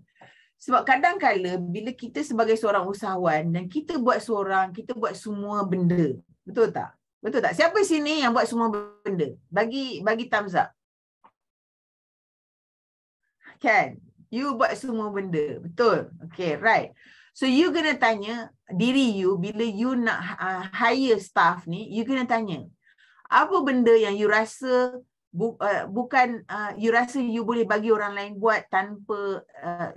Sebab kadang-kala bila kita sebagai seorang usahawan dan kita buat seorang, kita buat semua benda. Betul tak? Betul tak? Siapa sini yang buat semua benda? Bagi thumbs up. Kan? You buat semua benda. Betul? Okay, right. So you kena tanya diri you, bila you nak hire staff ni, you kena tanya, apa benda yang you rasa you rasa you boleh bagi orang lain buat tanpa,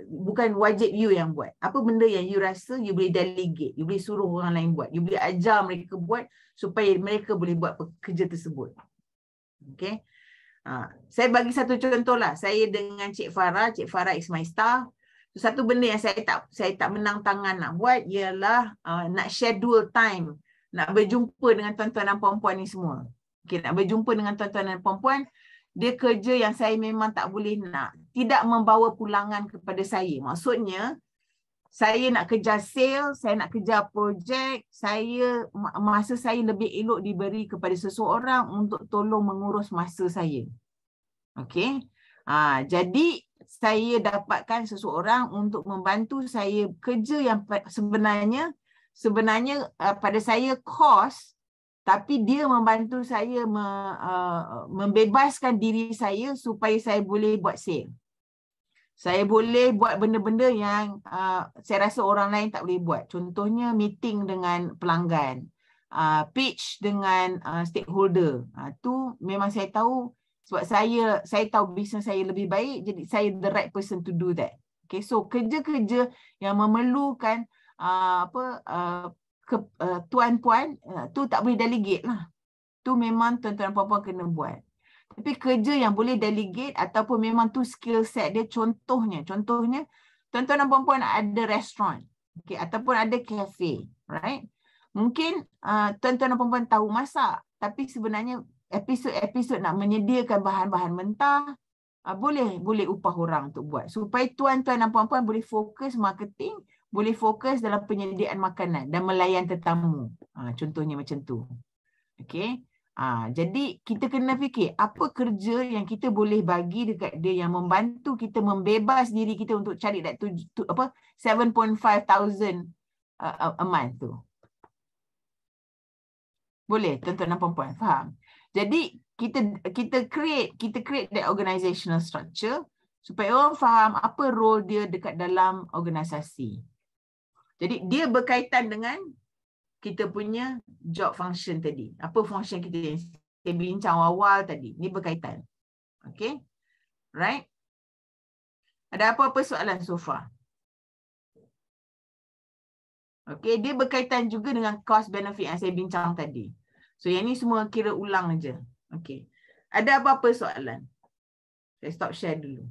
bukan wajib you yang buat. Apa benda yang you rasa you boleh delegate, you boleh suruh orang lain buat, you boleh ajar mereka buat supaya mereka boleh buat kerja tersebut. Okay. Saya bagi satu contoh lah. Saya dengan Cik Farah is my staff. Satu benda yang saya tak menang tangan nak buat ialah nak schedule time, nak berjumpa dengan tuan-tuan dan puan-puan ni semua. Okay, nak berjumpa dengan tuan-tuan dan puan-puan, dia kerja yang saya memang tak boleh nak. Tidak membawa pulangan kepada saya. Maksudnya, saya nak kejar sales, saya nak kejar projek, masa saya lebih elok diberi kepada seseorang untuk tolong mengurus masa saya. Okay. Jadi, saya dapatkan seseorang untuk membantu saya kerja yang sebenarnya pada saya kos, Tapi dia membantu saya membebaskan diri saya supaya saya boleh buat sale. Saya boleh buat benda-benda yang saya rasa orang lain tak boleh buat. Contohnya meeting dengan pelanggan, pitch dengan stakeholder. Tu memang saya tahu sebab saya tahu bisnes saya lebih baik, jadi saya the right person to do that. Okay, so kerja-kerja yang memerlukan tuan-puan tu tak boleh delegate lah. Tu memang tuan-tuan dan puan-puan kena buat. Tapi kerja yang boleh delegate ataupun memang tu skill set dia, contohnya tuan-tuan dan puan-puan ada restoran, okay, ataupun ada cafe, right? Mungkin tuan-tuan dan puan-puan tahu masak, tapi sebenarnya episod-episod nak menyediakan bahan-bahan mentah, boleh upah orang untuk buat supaya tuan-tuan dan puan-puan boleh fokus marketing, boleh fokus dalam penyediaan makanan dan melayan tetamu. Contohnya macam tu. Okay. Jadi kita kena fikir apa kerja yang kita boleh bagi dekat dia yang membantu kita membebas diri kita untuk cari that 7.5 thousand a month tu. Boleh tuan-tuan dan puan-puan faham? Jadi kita create that organizational structure supaya orang faham apa role dia dekat dalam organisasi. Jadi dia berkaitan dengan kita punya job function tadi. Apa function kita yang saya bincang awal tadi. Ini berkaitan. Okay. Right. Ada apa-apa soalan so far? Okay. Dia berkaitan juga dengan cost benefit yang saya bincang tadi. So yang ni semua kira ulang aja. Okay. Ada apa-apa soalan? Saya stop share dulu.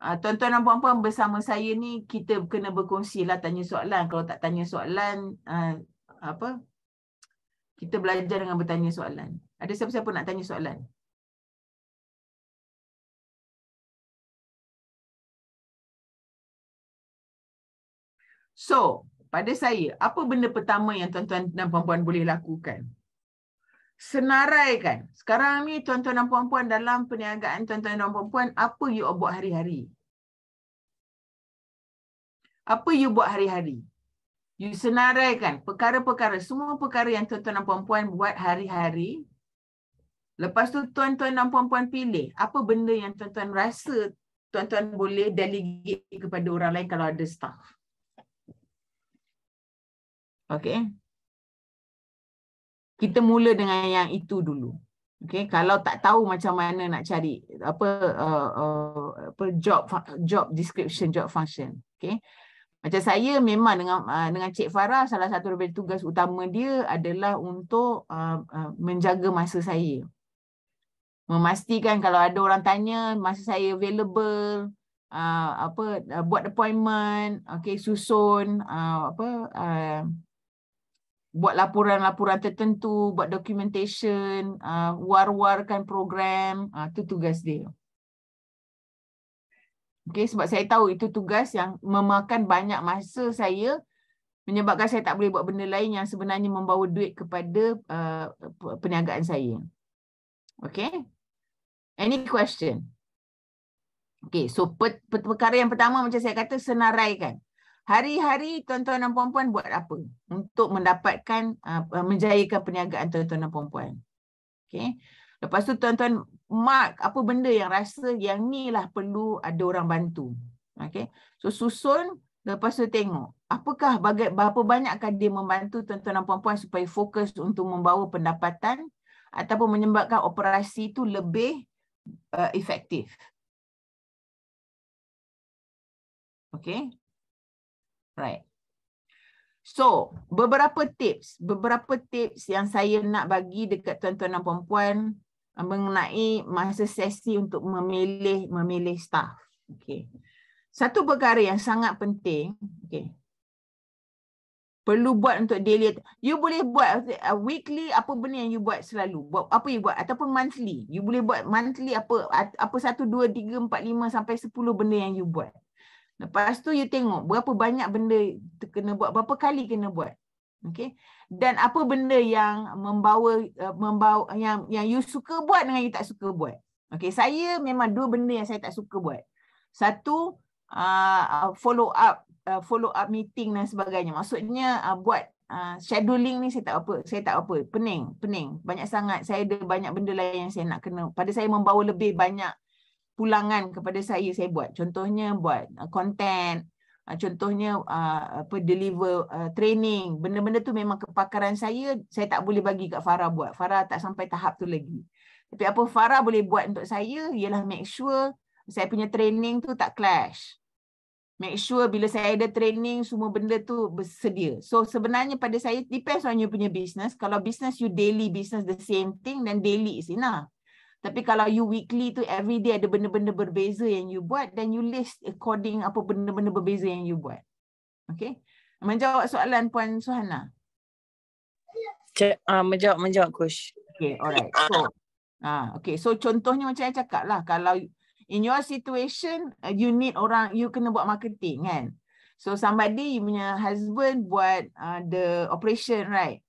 Tuan-tuan dan puan-puan bersama saya ni kita kena berkongsi lah, tanya soalan. Kalau tak tanya soalan, kita belajar dengan bertanya soalan. Ada siapa-siapa nak tanya soalan? So, pada saya, apa benda pertama yang tuan-tuan dan puan-puan boleh lakukan? Senaraikan. Sekarang ni tuan-tuan dan puan-puan dalam perniagaan tuan-tuan dan puan-puan, apa you buat hari-hari? Apa you buat hari-hari? You senaraikan perkara-perkara, semua perkara yang tuan-tuan dan puan-puan buat hari-hari. Lepas tu tuan-tuan dan puan-puan pilih apa benda yang tuan-tuan rasa tuan-tuan boleh delegate kepada orang lain kalau ada staff. Okay. Kita mula dengan yang itu dulu. Okay. Kalau tak tahu macam mana nak cari job description, job function. Okay. Macam saya memang dengan Cik Farah, salah satu daripada tugas utama dia adalah untuk menjaga masa saya. Memastikan kalau ada orang tanya, masa saya available, buat appointment, okay, susun, buat laporan-laporan tertentu, buat documentation, war-warkan program, itu tugas dia. Okay, sebab saya tahu itu tugas yang memakan banyak masa saya, menyebabkan saya tak boleh buat benda lain yang sebenarnya membawa duit kepada perniagaan saya. Okay. Any question? Okay, so perkara yang pertama macam saya kata, senaraikan. Hari-hari tuan-tuan dan puan-puan buat apa untuk mendapatkan, menjayakan perniagaan tuan-tuan dan puan-puan. Okay. Lepas tu tuan-tuan mark apa benda yang rasa yang ni lah perlu ada orang bantu. Okay. So susun, lepas tu tengok apakah berapa banyakkah dia membantu tuan-tuan dan puan-puan supaya fokus untuk membawa pendapatan ataupun menyebabkan operasi itu lebih efektif. Okay. Right. So, beberapa tips yang saya nak bagi dekat tuan-tuan dan puan-puan mengenai masa sesi untuk memilih staff. Okay. Satu perkara yang sangat penting, okay, perlu buat untuk daily. You boleh buat weekly, apa benda yang you buat selalu. Buat apa you buat, ataupun monthly. You boleh buat monthly apa 1, 2, 3, 4, 5 sampai 10 benda yang you buat. Lepas tu you tengok berapa banyak benda kena buat, berapa kali kena buat. Okay. Dan apa benda yang membawa yang you suka buat dengan you tak suka buat. Okay. Saya memang 2 benda yang saya tak suka buat. Satu, follow up follow up meeting dan sebagainya. Maksudnya buat scheduling ni saya tak apa. Pening. Banyak sangat. Saya ada banyak benda lain yang saya nak kena. Pada saya membawa lebih banyak pulangan kepada saya buat. Contohnya buat content, contohnya deliver training. Benda-benda tu memang kepakaran saya tak boleh bagi kat Farah buat. Farah tak sampai tahap tu lagi. Tapi apa Farah boleh buat untuk saya ialah make sure saya punya training tu tak clash. Make sure bila saya ada training, semua benda tu bersedia. So sebenarnya pada saya, depends on you punya business. Kalau business you daily business the same thing, then daily is enough. Tapi kalau you weekly tu, every day ada benda-benda berbeza yang you buat, then you list according apa benda-benda berbeza yang you buat. Okay? Menjawab soalan Puan Suhana? Menjawab Coach. Okay, alright. So, okay. So contohnya macam saya cakap lah, kalau in your situation, you need orang, you kena buat marketing kan. So somebody, you punya husband buat the operation, right?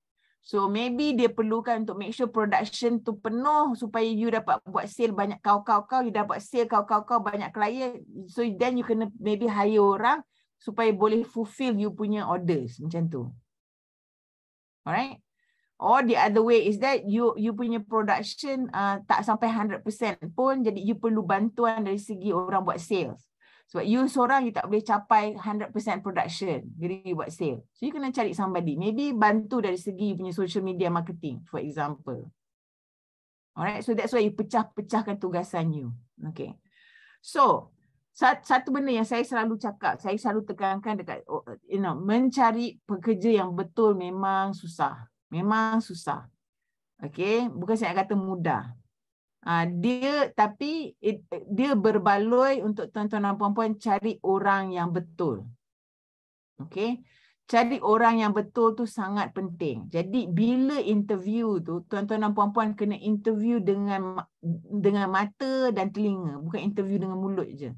So maybe dia perlukan untuk make sure production tu penuh supaya you dapat buat sale banyak kau, you dapat sale kau banyak klien. So then you kena maybe hire orang supaya boleh fulfill you punya orders macam tu. Alright? Or the other way is that you punya production tak sampai 100% pun, jadi you perlu bantuan dari segi orang buat sales. Sebab you seorang you tak boleh capai 100% production, jadi you buat sale. So you kena cari somebody, maybe bantu dari segi you punya social media marketing for example. Alright, so that's why you pecah-pecahkan tugasan you. Okay. So satu benda yang saya selalu cakap, saya selalu tekankan dekat mencari pekerja yang betul memang susah. Memang susah. Okay, bukan saya kata mudah. Tapi dia berbaloi untuk tuan-tuan dan puan-puan cari orang yang betul. Okay, cari orang yang betul tu sangat penting. Jadi bila interview tu, tuan-tuan dan puan-puan kena interview dengan mata dan telinga, bukan interview dengan mulut je.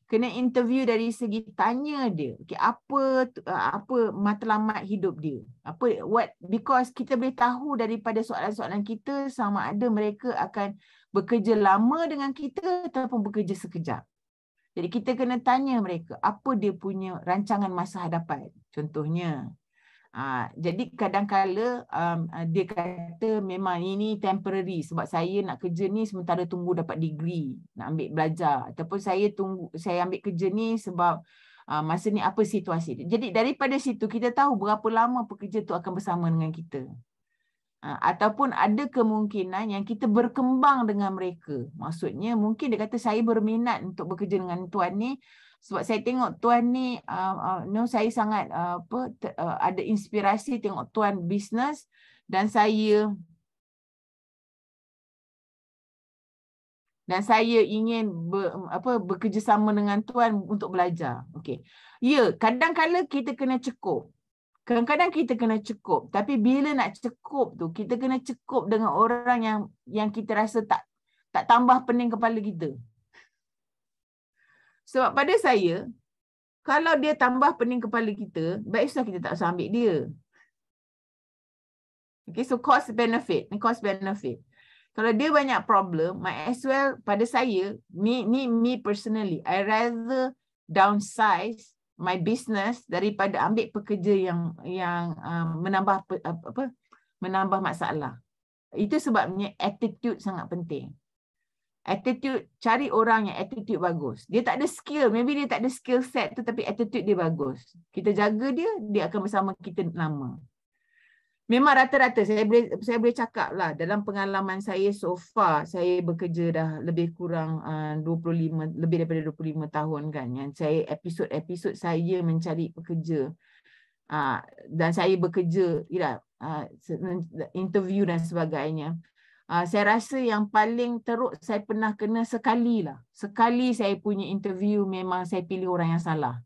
Kena interview dari segi tanya dia, okay, apa matlamat hidup dia, because kita boleh tahu daripada soalan-soalan kita sama ada mereka akan bekerja lama dengan kita ataupun bekerja sekejap. Jadi kita kena tanya mereka apa dia punya rancangan masa hadapan. Contohnya, jadi kadang-kala dia kata memang ini temporary sebab saya nak kerja ni sementara tunggu dapat degree, nak ambil belajar, ataupun saya ambil kerja ni sebab masa ni apa situasi dia. Jadi daripada situ kita tahu berapa lama pekerja tu akan bersama dengan kita. Ataupun ada kemungkinan yang kita berkembang dengan mereka. Maksudnya mungkin dia kata saya berminat untuk bekerja dengan tuan ni sebab saya tengok tuan ni, saya sangat ada inspirasi tengok tuan bisnes dan saya ingin bekerjasama dengan tuan untuk belajar. Okey. Ya, kadang-kadang kita kena cukup. Tapi bila nak cukup tu, kita kena cukup dengan orang yang kita rasa tak tambah pening kepala kita. Sebab pada saya, kalau dia tambah pening kepala kita, baik susah kita tak usah ambil dia. Okay, so cost benefit. Kalau dia banyak problem, might as well pada saya, me personally, I rather downsize my business daripada ambil pekerja yang menambah masalah. Itu sebabnya attitude sangat penting. Attitude, cari orang yang attitude bagus. Dia tak ada skill, maybe dia tak ada skill set tu tapi attitude dia bagus. Kita jaga dia akan bersama kita lama. Memang rata-rata saya boleh cakap lah dalam pengalaman saya so far, saya bekerja dah lebih kurang lebih daripada 25 tahun kan, yang saya episod saya mencari pekerja dan saya bekerja interview dan sebagainya. Saya rasa yang paling teruk saya pernah kena sekali saya punya interview memang saya pilih orang yang salah.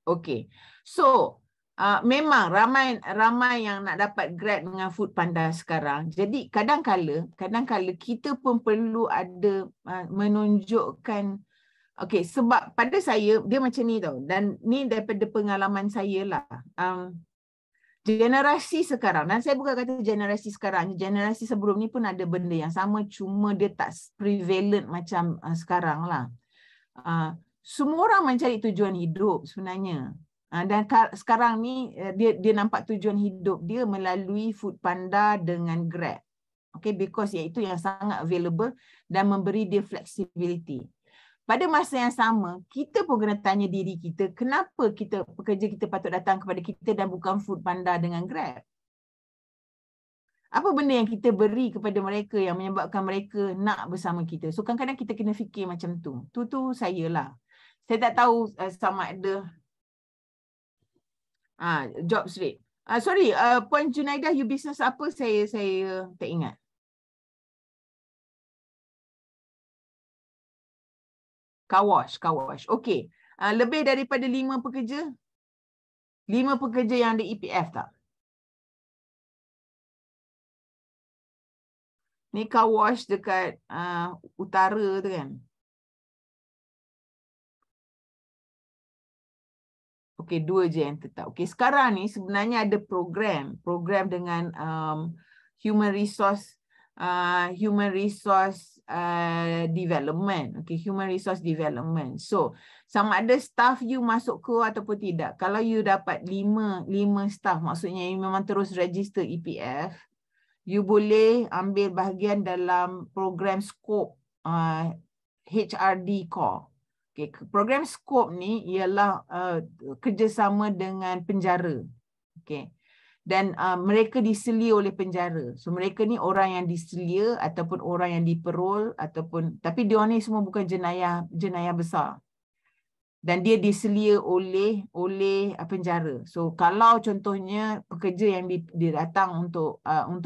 Okay, so memang ramai yang nak dapat grad dengan Foodpanda sekarang. Jadi kadang-kala kita pun perlu ada menunjukkan. Okay, sebab pada saya dia macam ni tau, dan ni daripada pengalaman saya lah. Generasi sekarang, dan saya bukan kata generasi sekarang, generasi sebelum ni pun ada benda yang sama, cuma dia tak prevalent macam sekarang lah. semua orang mencari tujuan hidup sebenarnya. Dan sekarang ni dia nampak tujuan hidup dia melalui Foodpanda dengan Grab. Okay, because iaitu yang sangat available dan memberi dia flexibility. Pada masa yang sama, kita pun kena tanya diri kita, kenapa pekerja kita patut datang kepada kita dan bukan Foodpanda dengan Grab? Apa benda yang kita beri kepada mereka yang menyebabkan mereka nak bersama kita? So kadang-kadang kita kena fikir macam tu. Tu saya lah. Saya tak tahu sama ada job straight. Sorry, Puan Junaidah, you business apa? Saya tak ingat. Car wash. Okey. Lebih daripada 5 pekerja? 5 pekerja yang ada EPF tak? Ni car wash dekat utara tu kan? Okey, 2 je yang tetap. Okey, sekarang ni sebenarnya ada program dengan human resource development. Okay, human resource development. So, sama ada staff you masuk ke ataupun tidak. Kalau you dapat 5 staff, maksudnya you memang terus register EPF, you boleh ambil bahagian dalam program scope HRD Core. Okay, program scope ni ialah kerjasama dengan penjara. Okay. Dan mereka diselia oleh penjara. So mereka ni orang yang diselia ataupun orang yang diperol ataupun, tapi dia ni semua bukan jenayah besar. Dan dia diselia oleh penjara. So kalau contohnya pekerja yang dia datang untuk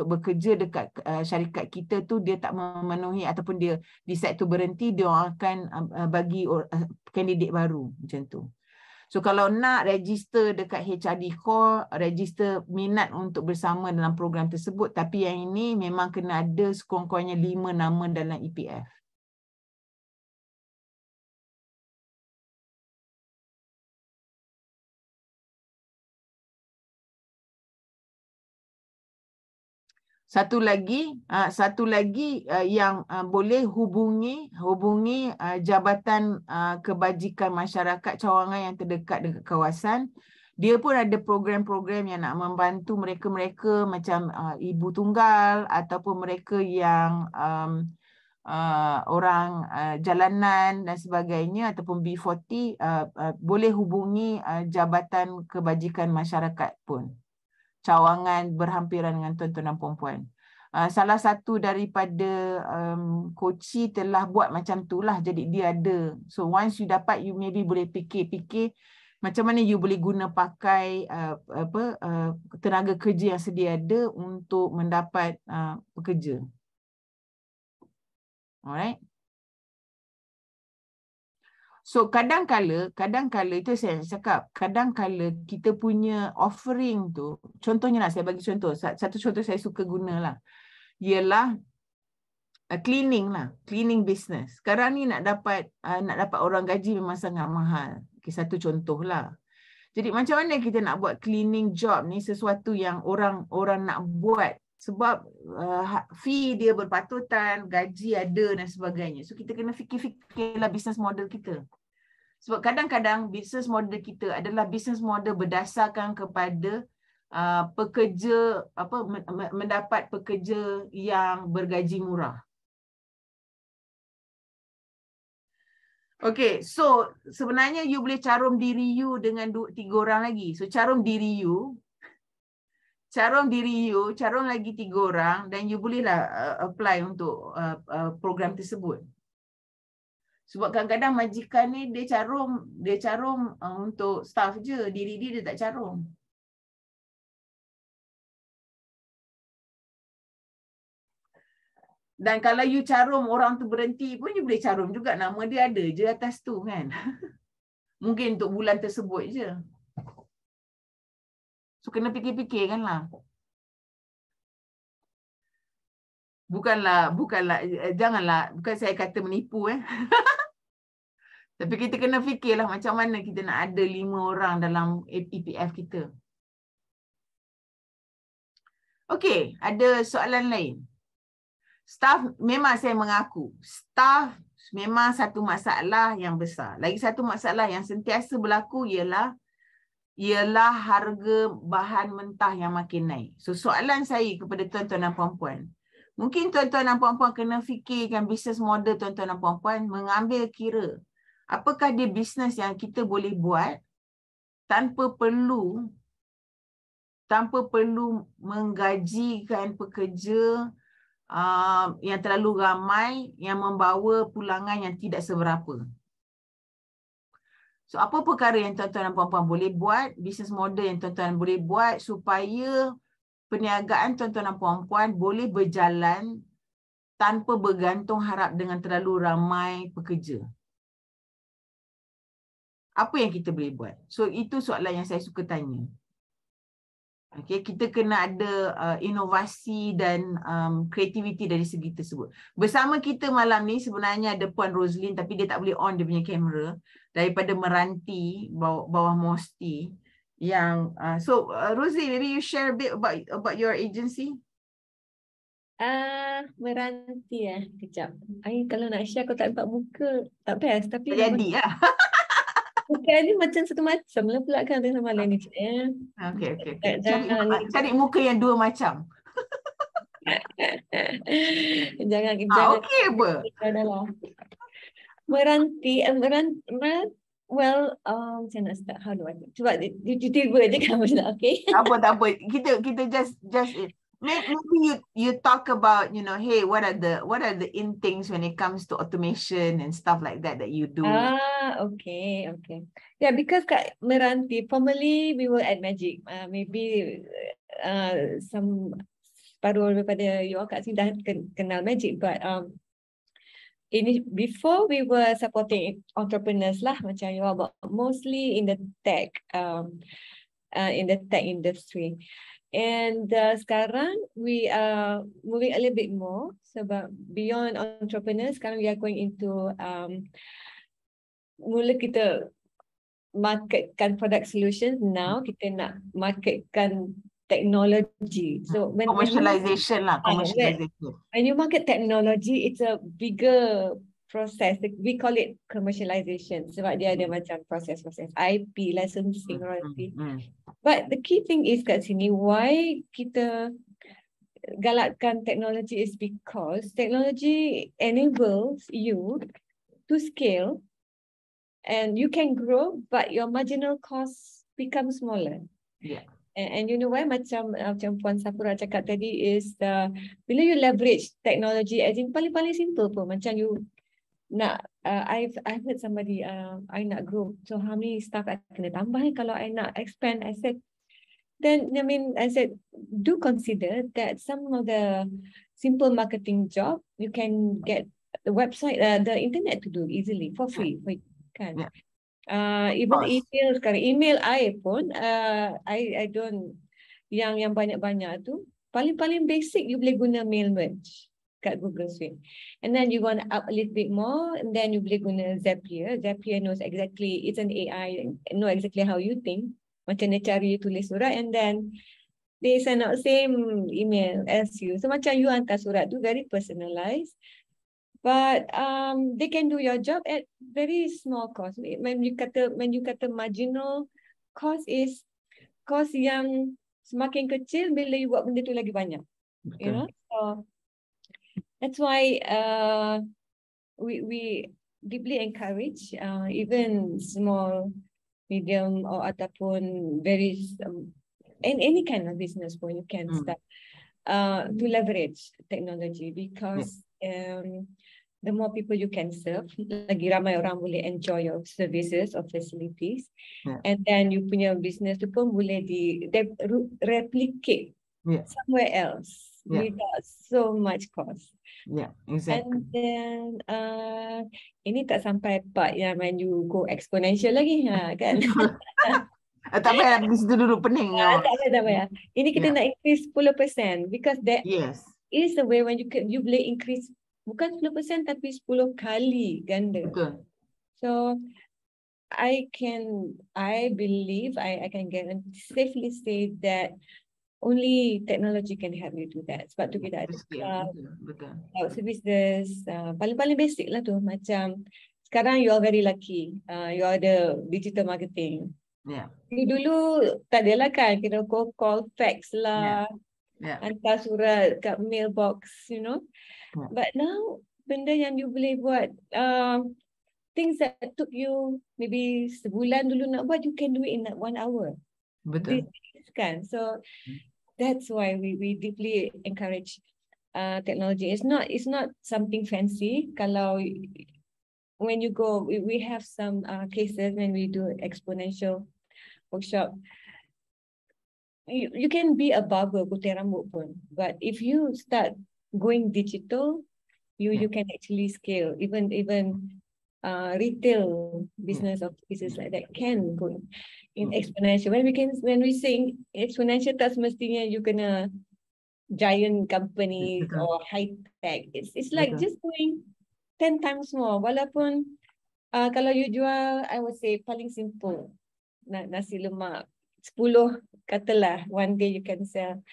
bekerja dekat syarikat kita tu, dia tak memenuhi ataupun dia decide tu berhenti, dia akan bagi kandidat baru macam tu. So kalau nak register dekat HRD Core, register minat untuk bersama dalam program tersebut, tapi yang ini memang kena ada sekurang-kurangnya 5 nama dalam EPF. Satu lagi yang boleh hubungi Jabatan Kebajikan Masyarakat cawangan yang terdekat dengan kawasan. Dia pun ada program-program yang nak membantu mereka-mereka macam ibu tunggal ataupun mereka yang orang jalanan dan sebagainya ataupun B40, boleh hubungi Jabatan Kebajikan Masyarakat pun. Cawangan berhampiran dengan tuan-tuan dan puan-puan. Salah satu daripada koci telah buat macam tu lah. Jadi dia ada. So once you dapat, you maybe boleh fikir macam mana you boleh guna pakai tenaga kerja yang sedia ada untuk mendapat pekerja. Alright. So kadang-kala itu saya cakap, kadang-kala kita punya offering tu, contohnya lah saya bagi contoh, satu contoh saya suka gunalah, ialah cleaning business. Sekarang ni nak dapat orang gaji memang sangat mahal. Okay, satu contoh lah. Jadi macam mana kita nak buat cleaning job ni sesuatu yang orang nak buat, sebab fee dia berpatutan, gaji ada dan sebagainya. So kita kena fikirlah business model kita. Sebab kadang-kadang business model kita adalah business model berdasarkan kepada pekerja, mendapat pekerja yang bergaji murah. Okay, so sebenarnya you boleh carum diri you dengan 2-3 orang lagi. So carum diri you, carum lagi 3 orang dan you bolehlah apply untuk program tersebut. Sebab kadang-kadang majikan ni dia carum untuk staff je, diri dia tak carum. Dan kalau you carum orang tu berhenti pun you boleh carum juga, nama dia ada je atas tu kan. Mungkin untuk bulan tersebut je. So kena fikir-fikir kan lah. Bukanlah, janganlah, bukan saya kata menipu Tapi kita kena fikirlah macam mana kita nak ada 5 orang dalam EPF kita. Okey, ada soalan lain. Staff, memang saya mengaku, staff memang satu masalah yang besar. Lagi satu masalah yang sentiasa berlaku ialah harga bahan mentah yang makin naik. So soalan saya kepada tuan-tuan dan puan-puan, mungkin tuan-tuan dan puan-puan kena fikirkan bisnes model tuan-tuan dan puan-puan, mengambil kira apakah dia bisnes yang kita boleh buat tanpa perlu menggajikan pekerja yang terlalu ramai yang membawa pulangan yang tidak seberapa. So apa perkara yang tuan-tuan dan puan-puan boleh buat, bisnes model yang tuan-tuan boleh buat supaya perniagaan tuan-tuan dan puan-puan boleh berjalan tanpa bergantung harap dengan terlalu ramai pekerja. Apa yang kita boleh buat? So itu soalan yang saya suka tanya. Okay, kita kena ada inovasi dan kreativiti dari segi tersebut. Bersama kita malam ni sebenarnya ada Puan Roslyn, tapi dia tak boleh on dia punya kamera, daripada Meranti bawah Mosti. Yang Roslyn, maybe you share a bit about your agency. Meranti kejap. Kalau nak share aku tak nampak muka, tak best. Tapi Tak jadi lah. muka ni macam satu macam lah pula kan dengan malam ni. Okay. Jangan Cari muka yang dua macam. jangan Okay apa? Meranti, well, macam nak start, how do I cuba tiba je kan macam okay. Tak apa. Kita just maybe you talk about, you know, hey, what are the in things when it comes to automation and stuff like that you do. Okay. Yeah, because kat Meranti, formerly we were at Magic. Maybe some separuh daripada you all kat sini dah kenal Magic, but before we were supporting entrepreneurs lah, macam you all, but mostly in the tech industry. And sekarang we are moving a little bit more sebab beyond entrepreneurs, sekarang we are going into mula kita marketkan product solutions, now kita nak marketkan technology. So commercialization. When you market technology, it's a bigger process. We call it commercialization sebab dia ada macam proses IP, licensing, royalty. But the key thing is kat sini, why kita galakkan technology is because technology enables you to scale and you can grow, but your marginal costs become smaller. Yeah. And you know why, macam Puan Safura cakap tadi, is bila you leverage technology, as in paling simple pun, macam you nak I've heard somebody I nak grow, so how many staff I kena tambah kalau I nak expand. I said do consider that some of the simple marketing job you can get the website, the internet to do easily for free, kan? Even email sekarang, email I pun I don't yang banyak-banyak tu, paling basic you boleh guna mail merge kat Google Suite. And then you want to up a little bit more, and then you boleh guna Zapier. Zapier knows exactly, it's an AI, know exactly how you think, macam dia cari tulis surat, and then they send out same email as you. So macam you hantar surat tu very personalized, but they can do your job at very small cost. When you kata marginal cost is cost yang semakin kecil bila you buat benda tu lagi banyak. Betul. You know, so that's why we deeply encourage even small, medium, or ataupun very any kind of business pun you can start to leverage technology, because the more people you can serve, lagi ramai orang boleh enjoy your services or facilities, and then you punya business tu pun boleh replicate somewhere else without so much cost. Yeah, exactly. And then ini tak sampai part yang when you go exponential lagi, kan? Tak payah pergi situ dulu, pening. Tak payah. Ini kita nak increase 10%, because that is the way when you boleh increase bukan 10% tapi 10 kali ganda. Betul. So I believe I can safely say that only technology can help you do that. Sebab tu kita ada cloud services, paling-paling basic lah tu. Macam sekarang you are very lucky, you are the digital marketing. Dulu tak adalah kan, kita call fax lah, hantar surat kat mailbox, you know. But now benda yang you boleh buat, things that took you maybe sebulan dulu nak buat, you can do it in 1 hour. Betul. Kan? So that's why we deeply encourage technology. It's not something fancy. Kalau when you go, we have some cases when we do exponential workshop. You can be a barber, gunting rambut pun. But if you start going digital, you can actually scale. Even retail business of business like that can go in exponential. When we say exponential, tak semestinya you kena giant companies or high tech. It's like just going 10 times more. Walaupun kalau you jual, I would say paling simple, nasi lemak 10, katalah one day you can sell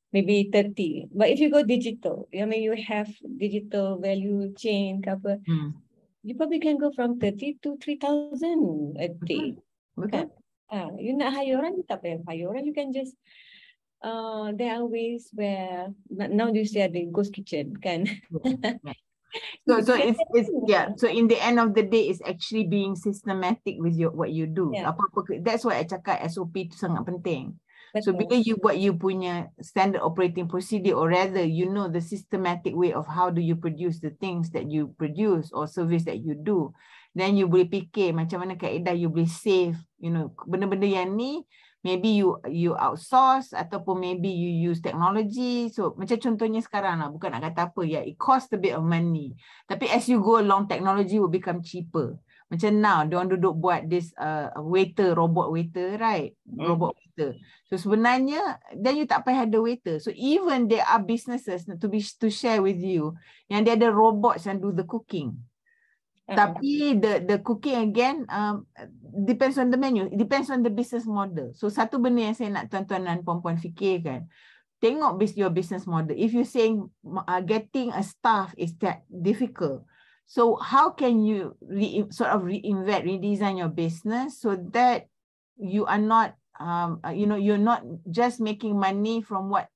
maybe 30. But if you go digital, I mean you have digital value chain cover. You probably can go from 30 to 3,000 a day. Betul. You nak hire orang, you tak payah hire orang. You can just, there are ways where, now you say ada ghost kitchen, kan? So it's So in the end of the day, it's actually being systematic with what you do. That's why I cakap SOP tu sangat penting. So bila you buat you punya standard operating procedure, or rather you know the systematic way of how do you produce the things that you produce or service that you do, then you boleh fikir macam mana kaedah you boleh save, you know, benda-benda yang ni maybe you outsource ataupun maybe you use technology. So macam contohnya sekarang lah, bukan nak kata apa, it cost a bit of money, tapi as you go along technology will become cheaper. Macam now, diorang duduk buat this robot waiter, right? Robot waiter. So sebenarnya, then you tak payah ada waiter. So even there are businesses to share with you, yang dia ada robots yang do the cooking. Tapi the cooking again, depends on the menu, it depends on the business model. So satu benda yang saya nak tuan-tuan dan puan-puan fikirkan, tengok your business model. If you saying getting a staff is that difficult, so how can you reinvent, redesign your business so that you are not, you're not just making money from what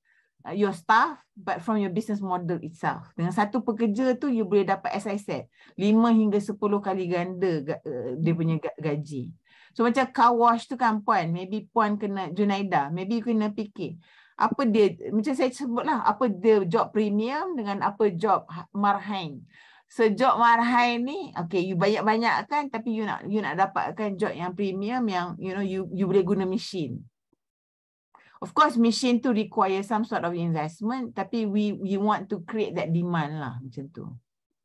your staff, but from your business model itself. Dengan satu pekerja tu, you boleh dapat, as I said, 5 hingga 10 kali ganda dia punya gaji. So macam car wash tu kan puan, maybe puan kena Junaida, maybe you kena fikir, apa dia, macam saya sebutlah, apa dia job premium dengan apa job marhain. So job marhain ni, okay, you banyak-banyak kan, tapi you nak dapatkan job yang premium yang you boleh guna mesin. Of course, machine tu require some sort of investment, tapi we want to create that demand lah, macam tu.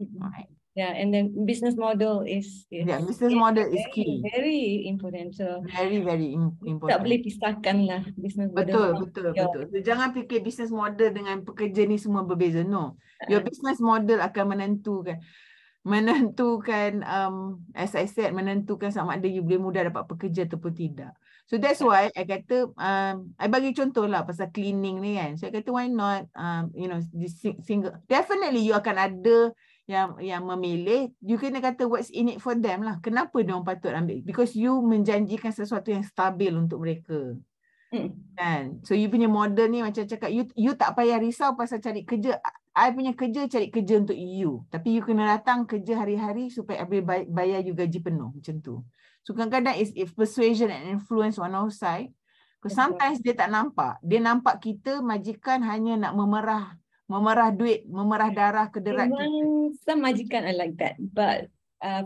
Right. Yeah, and then business model is business model is key. Very important. So very important. Tak boleh pisahkan lah business model. Betul. So, jangan fikir business model dengan pekerja ni semua berbeza. No, your business model akan menentukan as I said, menentukan sama ada you boleh mudah dapat pekerja ataupun tidak. So that's why I kata, I bagi contoh lah pasal cleaning ni kan. So I kata why not, this single, definitely you akan ada yang memilih. You kena kata what's in it for them lah. Kenapa dia orang patut ambil? Because you menjanjikan sesuatu yang stabil untuk mereka. Kan? So you punya model ni macam cakap, you tak payah risau pasal cari kerja. I punya kerja cari kerja untuk you. Tapi you kena datang kerja hari-hari supaya I boleh bayar you gaji penuh. Macam tu. So kadang-kadang if persuasion and influence on our side, because sometimes dia tak nampak. Dia nampak kita majikan hanya nak memerah duit, memerah darah ke derat kita. Some majikan are like that. But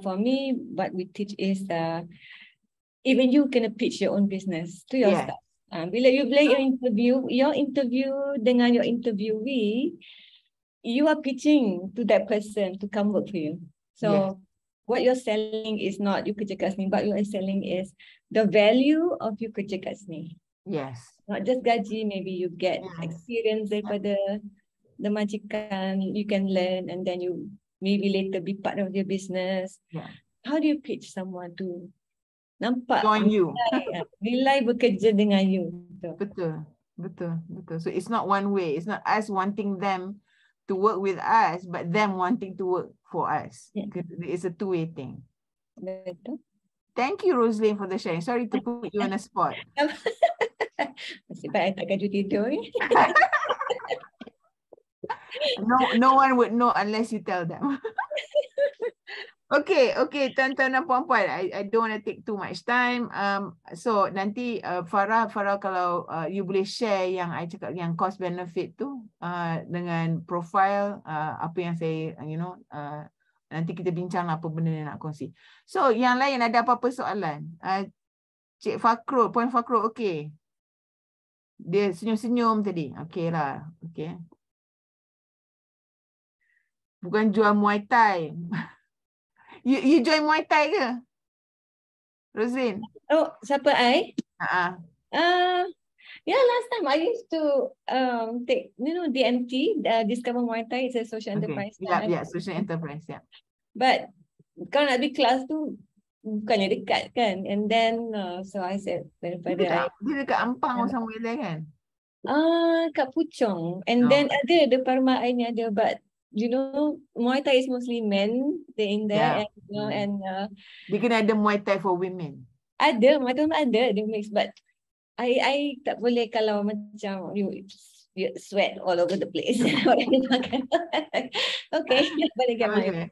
for me, what we teach is even you kena pitch your own business to your staff. Bila you play your interview dengan your interviewee, you are pitching to that person to come work for you. So what you're selling is not you kerja kat sini, but what you're selling is the value of you kerja kat sini. Yes. Not just gaji, maybe you get experience daripada the majikan, you can learn, and then you maybe later be part of your business. How do you pitch someone to nampak join you, nilai bekerja dengan you? Betul. Betul. So it's not one way. It's not us wanting them to work with us, but them wanting to work for us. Yeah. It's a two-way thing. Betul. Thank you, Rosaline, for the sharing. Sorry to put you on a spot. Nasib baik I tak kaju tidur. No one would know unless you tell them. Okay, tuan-tuan dan puan-puan, I don't want to take too much time. So nanti Farah kalau you boleh share yang I cakap yang cost benefit tu dengan profile apa yang saya nanti kita bincang apa benda yang nak kongsi. So yang lain ada apa-apa soalan? Cik Fakrul, Puan Fakrul, okey. Dia senyum-senyum tadi. Okey lah. Okey. Bukan jual Muay Thai. You join Muay Thai ke? Roslyn? Oh, siapa I? Yeah, last time I used to take, DMT, Discover Muay Thai. It's a social enterprise. Yeah, social enterprise, yeah. But kalau nak pergi kelas tu bukannya dekat kan, and then so I said daripada dia dekat Ampang or somewhere there kan? Kat Puchong, and then ada Parma I ni ada, but Muay Thai is mostly men, they in there, and dia kena ada Muay Thai for women. Ada, macam ada, dia mix, but I tak boleh kalau macam you sweat all over the place. Okay, boleh get my.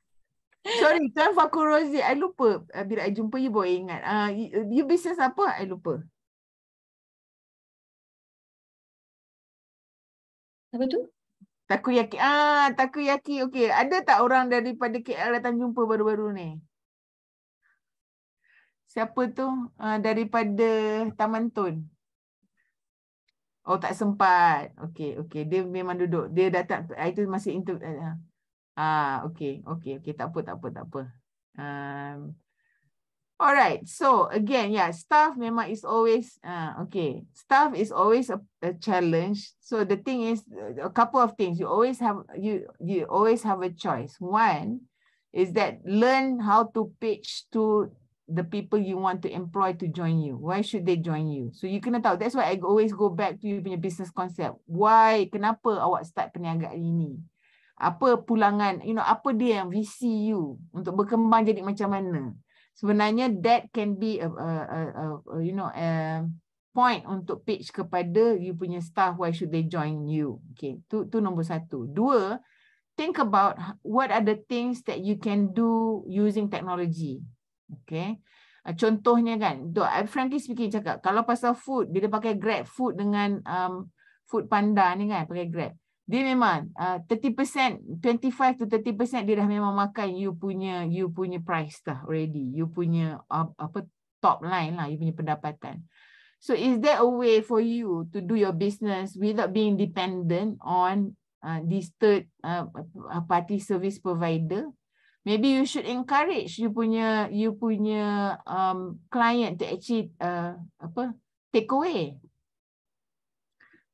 Sorry, Tuan Fakrul Rozi, I lupa bila I jumpa you baru ingat. You business apa? I lupa. Apa tu? Takoyaki. Takoyaki. Okey. Ada tak orang daripada KL datang jumpa baru-baru ni? Siapa tu? Daripada Taman Tun. Oh, tak sempat. Okey. Dia memang duduk. Dia datang. Itu masih okey. Tak apa. Alright, so again, staff memang is always staff is always a challenge. So the thing is, a couple of things. You always have a choice. One is that learn how to pitch to the people you want to employ to join you. Why should they join you? So you kena tahu. That's why I always go back to you punya business concept. Why? Kenapa awak start perniagaan ini? Apa pulangan? Apa dia yang visi you untuk berkembang jadi macam mana? Sebenarnya that can be a point untuk pitch kepada you punya staff, why should they join you. Okay, tu nombor satu. Dua, think about what are the things that you can do using technology. Okay, contohnya kan, frankly speaking cakap, kalau pasal food, bila pakai Grab food dengan Food Panda ni kan, pakai Grab, dia memang 30%, 25 to 30% dia dah memang makan you punya price dah already. You punya top line lah, you punya pendapatan. So is there a way for you to do your business without being dependent on this third party service provider? Maybe you should encourage you punya client to actually take away.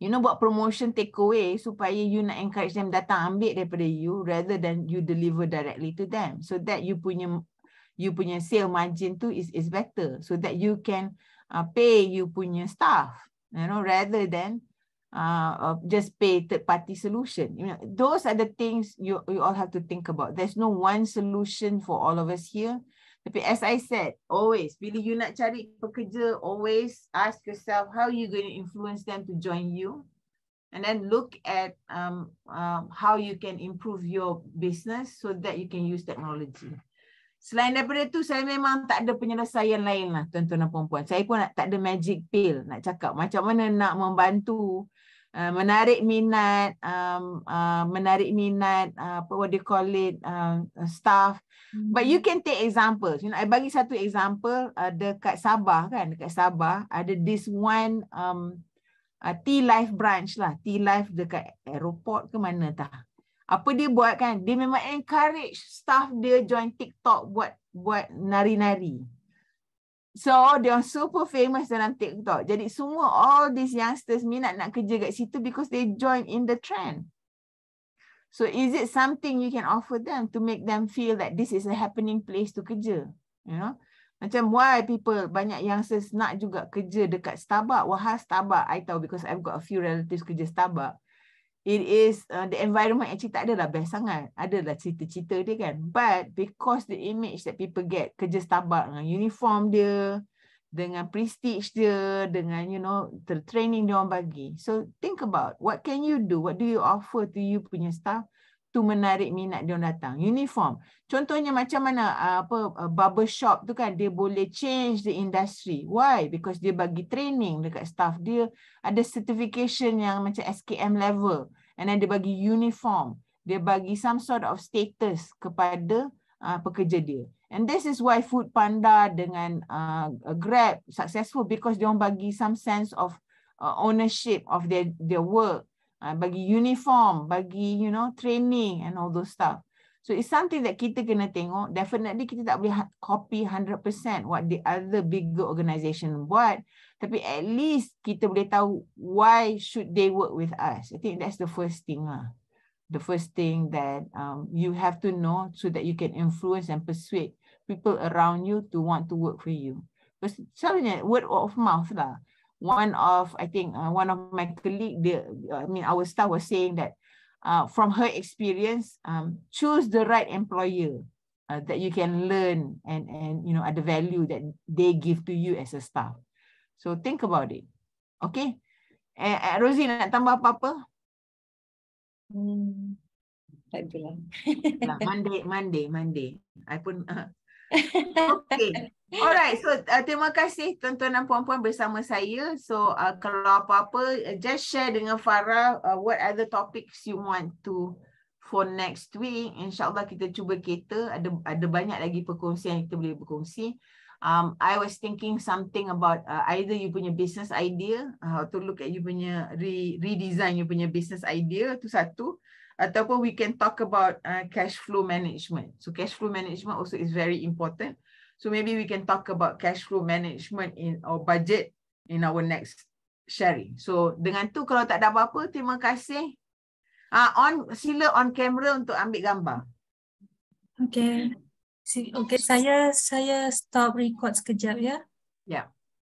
Buat promotion take away supaya you nak encourage them datang ambil daripada you rather than you deliver directly to them. So that you punya sale margin tu is better. So that you can pay you punya staff, rather than just pay third party solution. Those are the things you all have to think about. There's no one solution for all of us here. Tapi as I said, always, bila you nak cari pekerja, always ask yourself how you going to influence them to join you. And then look at how you can improve your business so that you can use technology. Selain daripada tu, saya memang tak ada penyelesaian lain lah, tuan-tuan dan puan-puan. Saya pun tak ada magic pill nak cakap macam mana nak membantu menarik minat what do you call it, staff. But you can take examples. I bagi satu example, dekat Sabah kan, dekat Sabah ada this one T-Life branch lah, T-Life dekat aeroport ke mana tak. Apa dia buat kan, dia memang encourage staff dia join TikTok buat nari-nari. So, they are super famous dalam TikTok. Jadi semua all these youngsters minat nak kerja kat situ because they join in the trend. So, is it something you can offer them to make them feel that this is a happening place to kerja? Macam why people, banyak youngsters nak juga kerja dekat Starbucks. Wahai Starbucks, I tahu because I've got a few relatives kerja Starbucks. It is, the environment actually tak adalah best sangat. Adalah cerita-cerita dia kan. But because the image that people get, kerja Starbucks dengan uniform dia, dengan prestige dia, dengan the training dia orang bagi. So think about what can you do, what do you offer to you punya staff to menarik minat dia orang datang. Uniform. Contohnya macam mana barber shop tu kan, dia boleh change the industry. Why? Because dia bagi training dekat staff dia, ada certification yang macam SKM level, and then dia bagi uniform, dia bagi some sort of status kepada pekerja dia. And this is why Food Panda dengan Grab successful, because dia orang bagi some sense of ownership of their work, bagi uniform, bagi training and all those stuff. So it's something that kita kena tengok. Definitely kita tak boleh copy 100% what the other bigger organisation buat, tapi at least kita boleh tahu why should they work with us. I think that's the first thing lah. The first thing that you have to know so that you can influence and persuade people around you to want to work for you. Because selalunya word of mouth lah. One of my colleague, our staff was saying that from her experience, choose the right employer that you can learn and ada value that they give to you as a staff. So think about it. Okay. Rosie, nak tambah apa-apa? Tak adalah. Monday. I pun okay. Alright, so terima kasih tuan-tuan dan puan-puan bersama saya. So kalau apa-apa, just share dengan Farah what other topics you want to for next week. InsyaAllah kita cuba cater. Ada banyak lagi perkongsian yang kita boleh berkongsi. I was thinking something about either you punya business idea, how to look at you punya redesign you punya business idea, tu satu. Ataupun we can talk about cash flow management. So cash flow management also is very important. So maybe we can talk about cash flow management in our budget in our next sharing. So dengan tu kalau tak ada apa-apa, terima kasih. Sila on camera untuk ambil gambar. Okay. Okay, saya stop record sekejap ya. Ya.